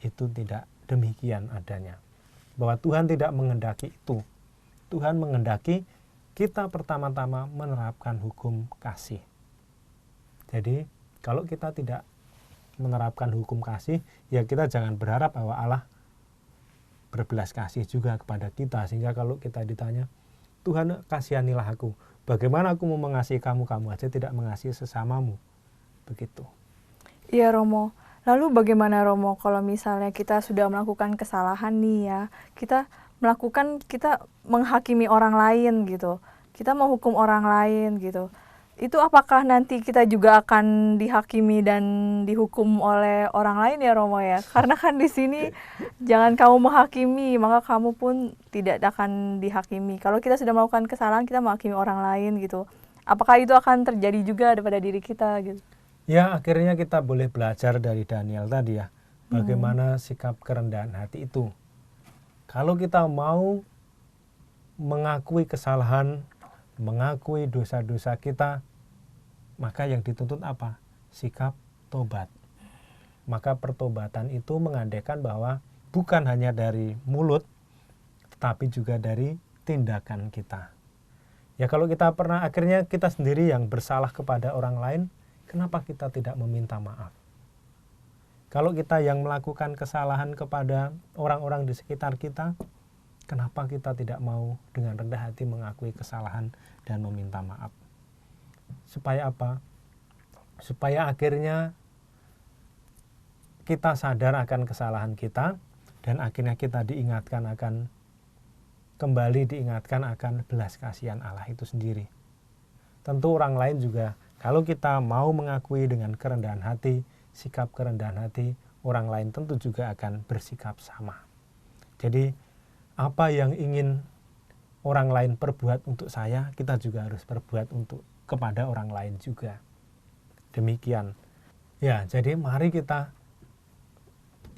Itu tidak demikian adanya. Bahwa Tuhan tidak menghendaki itu. Tuhan menghendaki kita pertama-tama menerapkan hukum kasih. Jadi kalau kita tidak menerapkan hukum kasih, ya kita jangan berharap bahwa Allah berbelas kasih juga kepada kita. Sehingga kalau kita ditanya, Tuhan kasihanilah aku. Bagaimana aku mau mengasihi kamu, kamu aja tidak mengasihi sesamamu. Begitu. Iya Romo, lalu bagaimana Romo kalau misalnya kita sudah melakukan kesalahan nih ya, kita menghakimi orang lain gitu, kita menghukum orang lain gitu, itu apakah nanti kita juga akan dihakimi dan dihukum oleh orang lain ya Romo ya? Karena kan di sini jangan kamu menghakimi, maka kamu pun tidak akan dihakimi. Kalau kita sudah melakukan kesalahan, kita menghakimi orang lain gitu. Apakah itu akan terjadi juga pada diri kita gitu? Ya, akhirnya kita boleh belajar dari Daniel tadi ya, bagaimana sikap kerendahan hati itu. Kalau kita mau mengakui kesalahan, mengakui dosa-dosa kita, maka yang dituntut apa? Sikap tobat. Maka pertobatan itu mengandaikan bahwa bukan hanya dari mulut, tetapi juga dari tindakan kita. Ya kalau kita pernah, akhirnya kita sendiri yang bersalah kepada orang lain, kenapa kita tidak meminta maaf? Kalau kita yang melakukan kesalahan kepada orang-orang di sekitar kita, kenapa kita tidak mau dengan rendah hati mengakui kesalahan dan meminta maaf? Supaya apa? Supaya akhirnya kita sadar akan kesalahan kita dan akhirnya kita kembali diingatkan akan belas kasihan Allah itu sendiri. Tentu orang lain juga, kalau kita mau mengakui dengan kerendahan hati, sikap kerendahan hati, orang lain tentu juga akan bersikap sama. Jadi apa yang ingin orang lain perbuat untuk saya, kita juga harus perbuat kepada orang lain juga. Demikian. Ya, jadi mari kita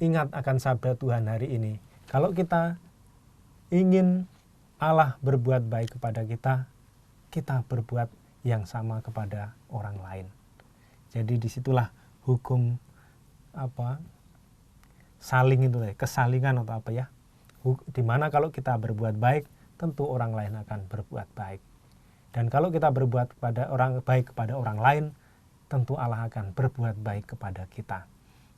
ingat akan sabda Tuhan hari ini. Kalau kita ingin Allah berbuat baik kepada kita, kita berbuat yang sama kepada orang lain. Jadi disitulah hukum saling itu, kesalingan atau apa ya. Dimana kalau kita berbuat baik, tentu orang lain akan berbuat baik. Dan kalau kita berbuat baik kepada orang lain, tentu Allah akan berbuat baik kepada kita.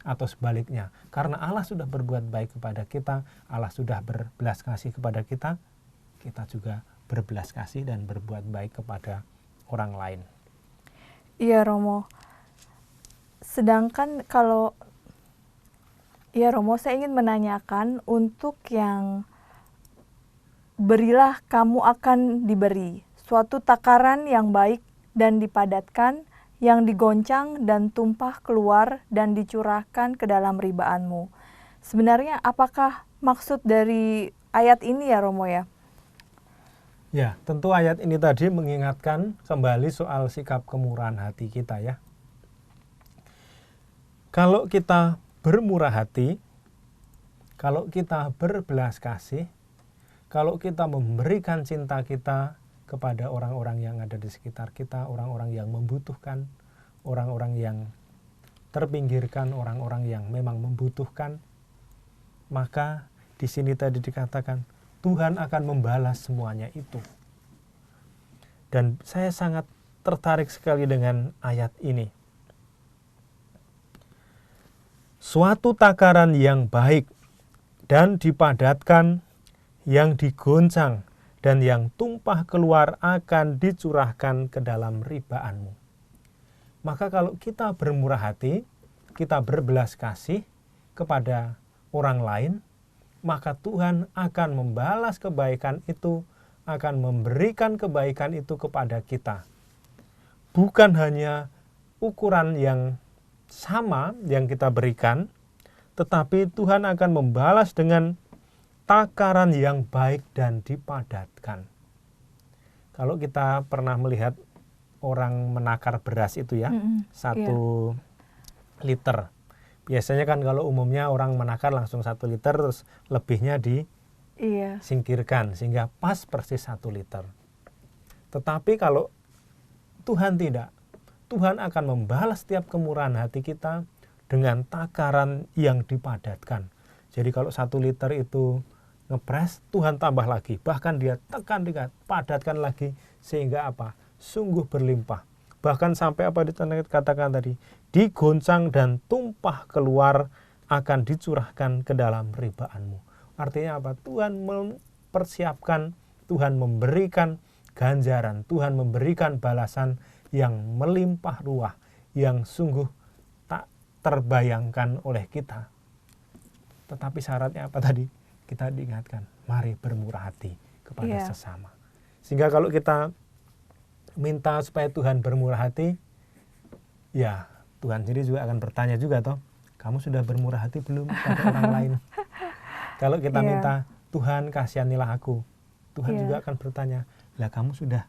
Atau sebaliknya, karena Allah sudah berbuat baik kepada kita, Allah sudah berbelas kasih kepada kita, kita juga berbelas kasih dan berbuat baik kepada orang lain. Iya Romo. Sedangkan kalau Romo, saya ingin menanyakan untuk yang berilah kamu akan diberi, suatu takaran yang baik dan dipadatkan, yang digoncang dan tumpah keluar dan dicurahkan ke dalam ribaanmu. Sebenarnya apakah maksud dari ayat ini ya Romo ya? Ya, tentu ayat ini tadi mengingatkan kembali soal sikap kemurahan hati kita ya. Kalau kita bermurah hati, kalau kita berbelas kasih, kalau kita memberikan cinta kita kepada orang-orang yang ada di sekitar kita, orang-orang yang membutuhkan, orang-orang yang terpinggirkan, orang-orang yang memang membutuhkan, maka di sini tadi dikatakan, Tuhan akan membalas semuanya itu. Dan saya sangat tertarik sekali dengan ayat ini. suatu takaran yang baik dan dipadatkan, yang digoncang dan yang tumpah keluar akan dicurahkan ke dalam ribaanmu. Maka kalau kita bermurah hati, kita berbelas kasih kepada orang lain, maka Tuhan akan membalas kebaikan itu, akan memberikan kebaikan itu kepada kita. Bukan hanya ukuran yang sama yang kita berikan, tetapi Tuhan akan membalas dengan takaran yang baik dan dipadatkan. Kalau kita pernah melihat orang menakar beras itu ya, 1 liter. Biasanya kan kalau umumnya orang menakar langsung 1 liter, terus lebihnya disingkirkan sehingga pas persis 1 liter. Tetapi kalau Tuhan tidak, Tuhan akan membalas setiap kemurahan hati kita dengan takaran yang dipadatkan. Jadi kalau 1 liter itu ngepres, Tuhan tambah lagi, bahkan dia tekan, padatkan lagi sehingga apa? Sungguh berlimpah. Bahkan sampai apa dikatakan tadi, digoncang dan tumpah keluar akan dicurahkan ke dalam ribaanmu. Artinya apa? Tuhan mempersiapkan, Tuhan memberikan ganjaran, Tuhan memberikan balasan yang melimpah ruah, yang sungguh tak terbayangkan oleh kita. Tetapi syaratnya apa tadi? Kita diingatkan, mari bermurah hati kepada sesama. Sehingga kalau kita minta supaya Tuhan bermurah hati, ya Tuhan sendiri juga akan bertanya juga toh, kamu sudah bermurah hati belum pada orang lain? Kalau kita minta, Tuhan kasihanilah aku, Tuhan juga akan bertanya, lah kamu sudah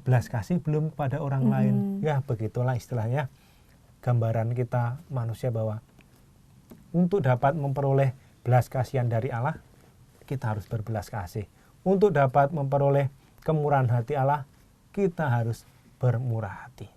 belas kasih belum pada orang lain? Ya begitulah istilahnya, gambaran kita manusia bahwa untuk dapat memperoleh belas kasihan dari Allah, kita harus berbelas kasih. Untuk dapat memperoleh kemurahan hati Allah, kita harus bermurah hati.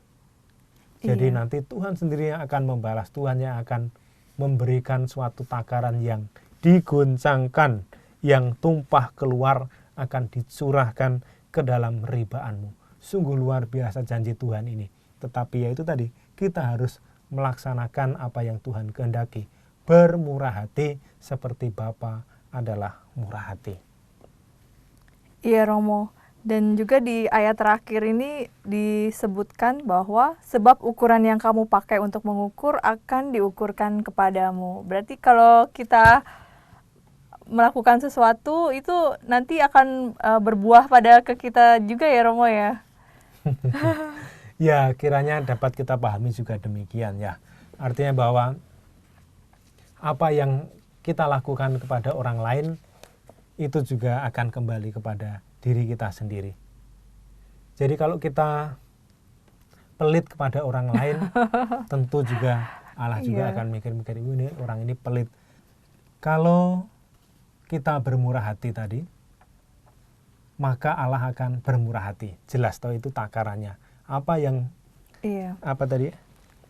Jadi nanti Tuhan sendiri yang akan membalas, Tuhan yang akan memberikan suatu takaran yang digoncangkan, yang tumpah keluar akan dicurahkan ke dalam ribaanmu. Sungguh luar biasa janji Tuhan ini. Tetapi ya itu tadi, kita harus melaksanakan apa yang Tuhan kehendaki. Bermurah hati seperti Bapa adalah murah hati. Iya Romo, dan juga di ayat terakhir ini disebutkan bahwa sebab ukuran yang kamu pakai untuk mengukur akan diukurkan kepadamu. Berarti kalau kita melakukan sesuatu itu nanti akan berbuah pada ke kita juga ya Romo ya? Ya kiranya dapat kita pahami juga demikian ya. Artinya bahwa apa yang kita lakukan kepada orang lain itu juga akan kembali kepada diri kita sendiri. Jadi kalau kita pelit kepada orang lain, tentu juga Allah juga akan mikir-mikir, ini orang ini pelit. Kalau kita bermurah hati tadi, maka Allah akan bermurah hati. Jelas toh itu takarannya. Apa yang apa tadi?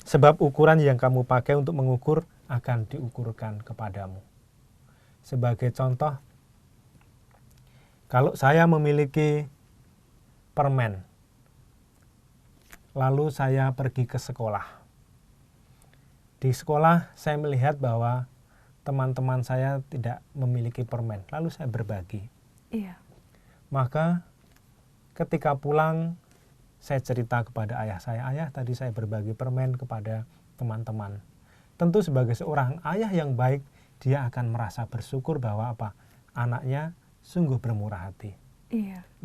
Sebab ukuran yang kamu pakai untuk mengukur akan diukurkan kepadamu. Sebagai contoh, kalau saya memiliki permen, lalu saya pergi ke sekolah. Di sekolah saya melihat bahwa teman-teman saya tidak memiliki permen, lalu saya berbagi. Maka ketika pulang, saya cerita kepada ayah saya, ayah tadi saya berbagi permen kepada teman-teman. Tentu sebagai seorang ayah yang baik, dia akan merasa bersyukur bahwa apa? Anaknya sungguh bermurah hati.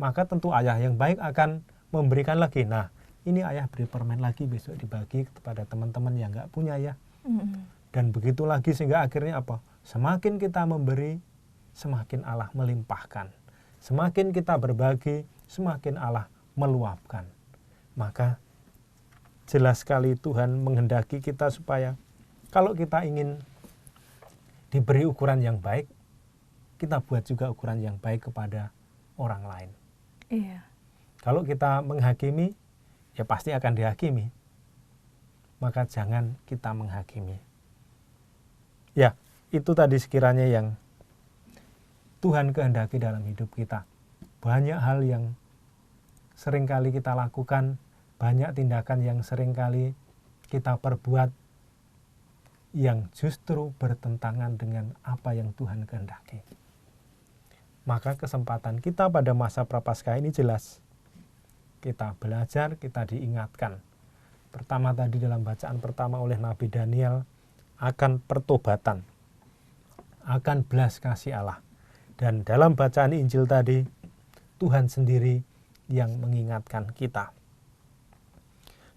Maka tentu ayah yang baik akan memberikan lagi. Nah, ini ayah beri permen lagi, besok dibagi kepada teman-teman yang nggak punya ya. Dan begitu lagi sehingga akhirnya apa? Semakin kita memberi, semakin Allah melimpahkan. Semakin kita berbagi, semakin Allah meluapkan. Maka jelas sekali Tuhan menghendaki kita supaya kalau kita ingin diberi ukuran yang baik, kita buat juga ukuran yang baik kepada orang lain. Kalau kita menghakimi, ya pasti akan dihakimi. Maka jangan kita menghakimi. Ya, itu tadi sekiranya yang Tuhan kehendaki dalam hidup kita. Banyak hal yang seringkali kita lakukan, banyak tindakan yang seringkali kita perbuat, yang justru bertentangan dengan apa yang Tuhan kehendaki. Maka kesempatan kita pada masa Prapaskah ini jelas. Kita belajar, kita diingatkan. Pertama tadi dalam bacaan pertama oleh Nabi Daniel akan pertobatan, akan belas kasih Allah. Dan dalam bacaan Injil tadi, Tuhan sendiri yang mengingatkan kita.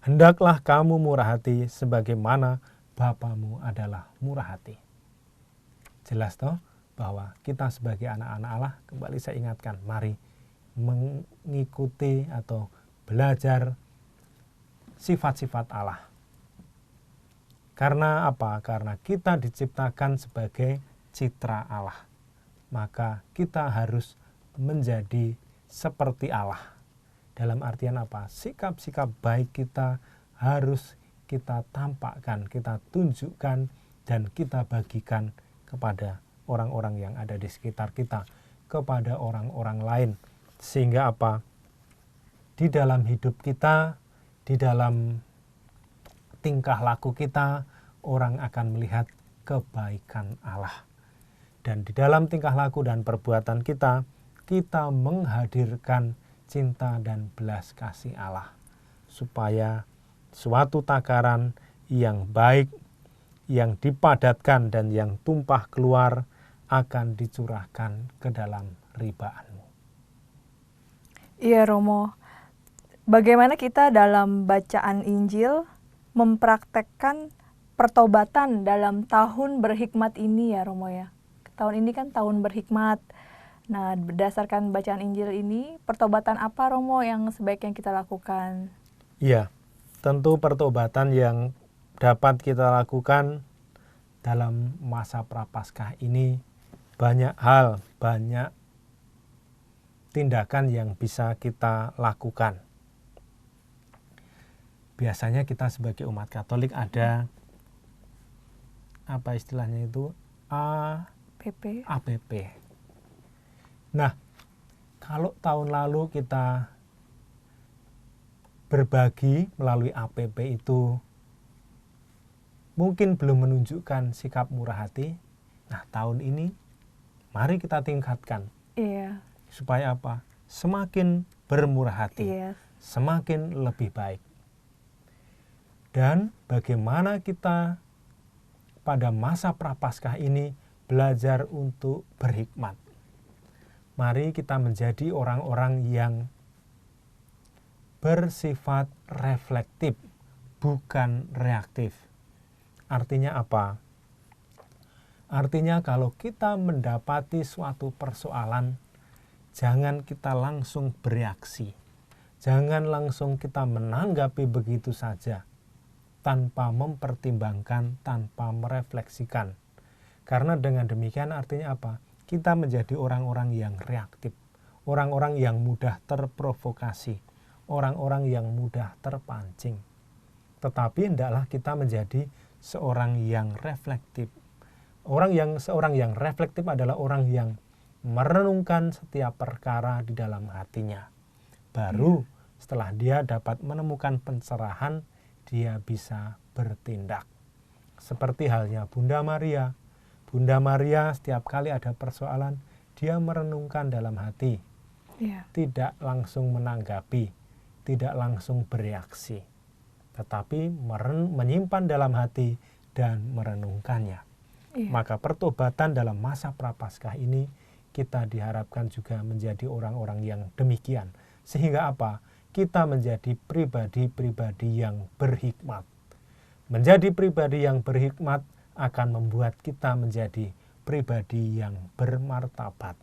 Hendaklah kamu murah hati sebagaimana Bapamu adalah murah hati. Jelas toh bahwa kita sebagai anak-anak Allah, kembali saya ingatkan, mari mengikuti atau belajar sifat-sifat Allah. Karena apa? Karena kita diciptakan sebagai citra Allah. Maka kita harus menjadi seperti Allah. Dalam artian apa? Sikap-sikap baik kita harus kita tampakkan, kita tunjukkan, dan kita bagikan kepada orang-orang yang ada di sekitar kita, kepada orang-orang lain. Sehingga apa? Di dalam hidup kita, di dalam tingkah laku kita, orang akan melihat kebaikan Allah. Dan di dalam tingkah laku dan perbuatan kita, kita menghadirkan cinta dan belas kasih Allah. Supaya suatu takaran yang baik, yang dipadatkan dan yang tumpah keluar akan dicurahkan ke dalam ribaanmu. Iya Romo, bagaimana kita dalam bacaan Injil mempraktekkan pertobatan dalam tahun berhikmat ini ya Romo ya. Tahun ini kan tahun berhikmat. Nah, berdasarkan bacaan Injil ini, pertobatan apa Romo yang sebaiknya kita lakukan? Iya, tentu pertobatan yang dapat kita lakukan dalam masa Prapaskah ini banyak hal, banyak tindakan yang bisa kita lakukan. Biasanya kita sebagai umat Katolik ada apa istilahnya itu? APP. Nah, kalau tahun lalu kita berbagi melalui APP itu mungkin belum menunjukkan sikap murah hati. Nah, tahun ini mari kita tingkatkan. Iya. Supaya apa? Semakin bermurah hati. Iya. Semakin lebih baik. Dan bagaimana kita pada masa Prapaskah ini belajar untuk berhikmat. Mari kita menjadi orang-orang yang bersifat reflektif, bukan reaktif. Artinya apa? Artinya kalau kita mendapati suatu persoalan, jangan kita langsung bereaksi. Jangan langsung kita menanggapi begitu saja, tanpa mempertimbangkan, tanpa merefleksikan. Karena dengan demikian artinya apa? Kita menjadi orang-orang yang reaktif, orang-orang yang mudah terprovokasi, orang-orang yang mudah terpancing. Tetapi hendaklah kita menjadi seorang yang reflektif. Seorang yang reflektif adalah orang yang merenungkan setiap perkara di dalam hatinya. Baru setelah dia dapat menemukan pencerahan, dia bisa bertindak. Seperti halnya Bunda Maria. Bunda Maria setiap kali ada persoalan, dia merenungkan dalam hati. Tidak langsung menanggapi, tidak langsung bereaksi. Tetapi menyimpan dalam hati dan merenungkannya. Maka pertobatan dalam masa Prapaskah ini kita diharapkan juga menjadi orang-orang yang demikian. Sehingga apa? Kita menjadi pribadi-pribadi yang berhikmat. Menjadi pribadi yang berhikmat akan membuat kita menjadi pribadi yang bermartabat.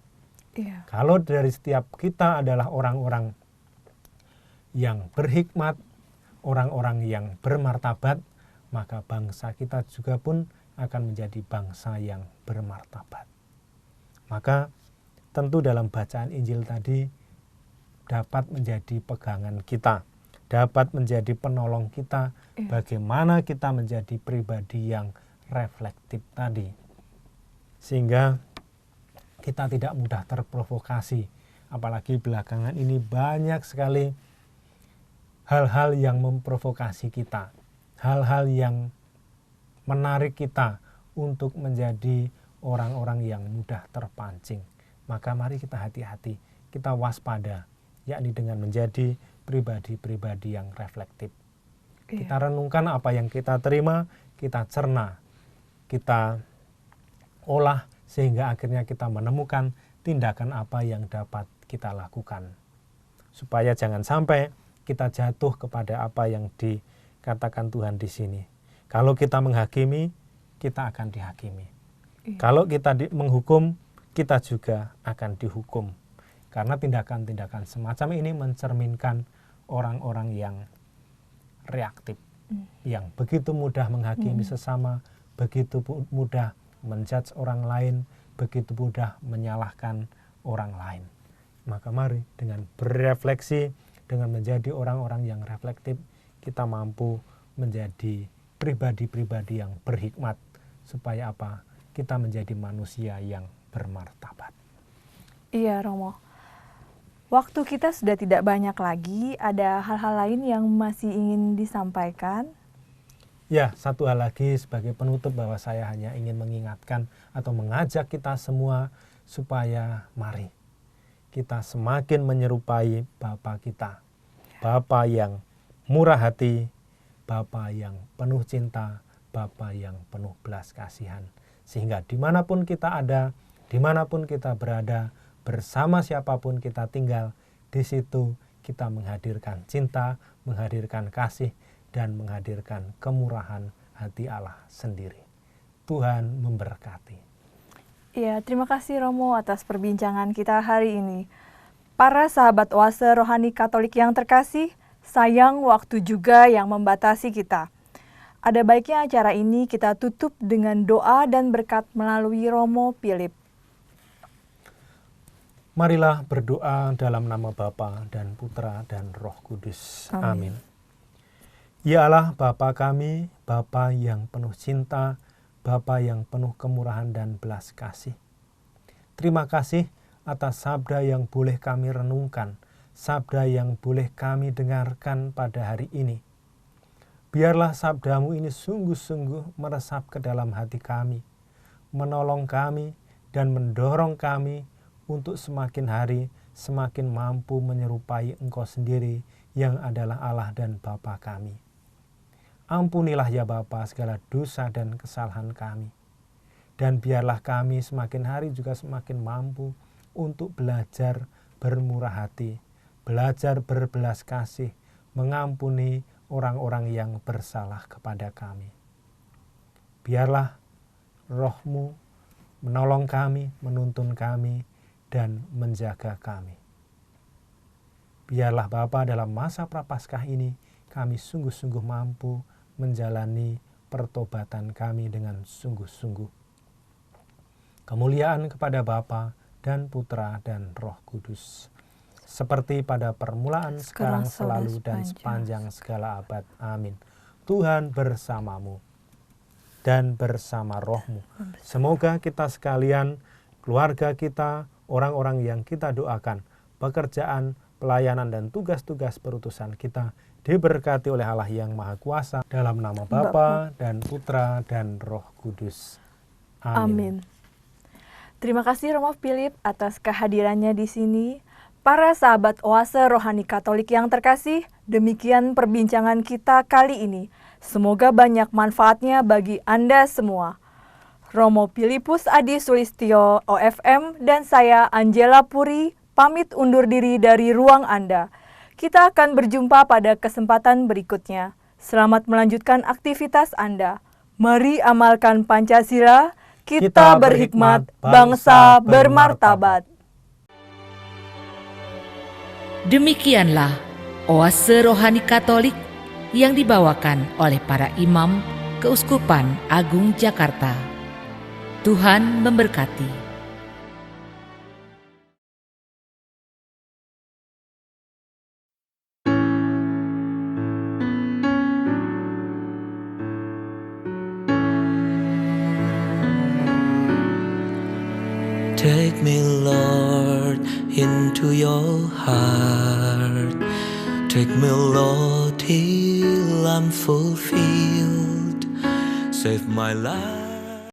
Kalau dari setiap kita adalah orang-orang yang berhikmat, orang-orang yang bermartabat, maka bangsa kita juga pun akan menjadi bangsa yang bermartabat. Maka tentu dalam bacaan Injil tadi dapat menjadi pegangan kita, dapat menjadi penolong kita, bagaimana kita menjadi pribadi yang reflektif tadi. Sehingga kita tidak mudah terprovokasi. Apalagi belakangan ini banyak sekali hal-hal yang memprovokasi kita. Hal-hal yang menarik kita untuk menjadi orang-orang yang mudah terpancing. Maka mari kita hati-hati, kita waspada, yakni dengan menjadi pribadi-pribadi yang reflektif. Kita renungkan apa yang kita terima, kita cerna, kita olah, sehingga akhirnya kita menemukan tindakan apa yang dapat kita lakukan. Supaya jangan sampai kita jatuh kepada apa yang dikatakan Tuhan di sini. Kalau kita menghakimi, kita akan dihakimi. Kalau kita menghukum, kita juga akan dihukum. Karena tindakan-tindakan semacam ini mencerminkan orang-orang yang reaktif, yang begitu mudah menghakimi sesama, begitu mudah menjudge orang lain, begitu mudah menyalahkan orang lain. Maka mari dengan berefleksi, dengan menjadi orang-orang yang reflektif, kita mampu menjadi pribadi-pribadi yang berhikmat, supaya apa? Kita menjadi manusia yang bermartabat. Iya, Romo. Waktu kita sudah tidak banyak lagi, ada hal-hal lain yang masih ingin disampaikan? Ya, satu hal lagi sebagai penutup, bahwa saya hanya ingin mengingatkan atau mengajak kita semua supaya mari kita semakin menyerupai Bapa kita. Bapa yang murah hati, Bapa yang penuh cinta, Bapa yang penuh belas kasihan. Sehingga dimanapun kita ada, dimanapun kita berada, bersama siapapun kita tinggal, di situ kita menghadirkan cinta, menghadirkan kasih, dan menghadirkan kemurahan hati Allah sendiri. Tuhan memberkati. Ya, terima kasih Romo atas perbincangan kita hari ini. Para sahabat Oase Rohani Katolik yang terkasih, sayang waktu juga yang membatasi kita. Ada baiknya acara ini kita tutup dengan doa dan berkat melalui Romo Philip. Marilah berdoa dalam nama Bapa dan Putra dan Roh Kudus. Amin. Ya Allah, Bapa kami, Bapa yang penuh cinta, Bapa yang penuh kemurahan dan belas kasih. Terima kasih atas sabda yang boleh kami renungkan, sabda yang boleh kami dengarkan pada hari ini. Biarlah sabdamu ini sungguh-sungguh meresap ke dalam hati kami, menolong kami dan mendorong kami untuk semakin hari semakin mampu menyerupai Engkau sendiri yang adalah Allah dan Bapa kami. Ampunilah ya Bapa segala dosa dan kesalahan kami. Dan biarlah kami semakin hari juga semakin mampu untuk belajar bermurah hati, belajar berbelas kasih, mengampuni orang-orang yang bersalah kepada kami. Biarlah Roh-Mu menolong kami, menuntun kami, dan menjaga kami. Biarlah Bapa dalam masa Prapaskah ini kami sungguh-sungguh mampu menjalani pertobatan kami dengan sungguh-sungguh. Kemuliaan kepada Bapa dan Putra dan Roh Kudus, seperti pada permulaan, sekarang, selalu, dan sepanjang segala abad. Amin. Tuhan bersamamu dan bersama Roh-Mu. Semoga kita sekalian, keluarga kita, orang-orang yang kita doakan, pekerjaan, pelayanan, dan tugas-tugas perutusan kita diberkati oleh Allah yang Maha Kuasa, dalam nama Bapa dan Putra dan Roh Kudus. Amin. Terima kasih Romo Philip atas kehadirannya di sini. Para sahabat Oase Rohani Katolik yang terkasih, demikian perbincangan kita kali ini. Semoga banyak manfaatnya bagi Anda semua. Romo Philipus Adi Sulistyo, OFM, dan saya Angela Puri, pamit undur diri dari ruang Anda. Kita akan berjumpa pada kesempatan berikutnya. Selamat melanjutkan aktivitas Anda. Mari amalkan Pancasila, kita berhikmat, bangsa bermartabat. Demikianlah Oase Rohani Katolik yang dibawakan oleh para imam Keuskupan Agung Jakarta. Tuhan memberkati. Take me, Lord, into your heart. Take me, Lord, till I'm fulfilled. save my life.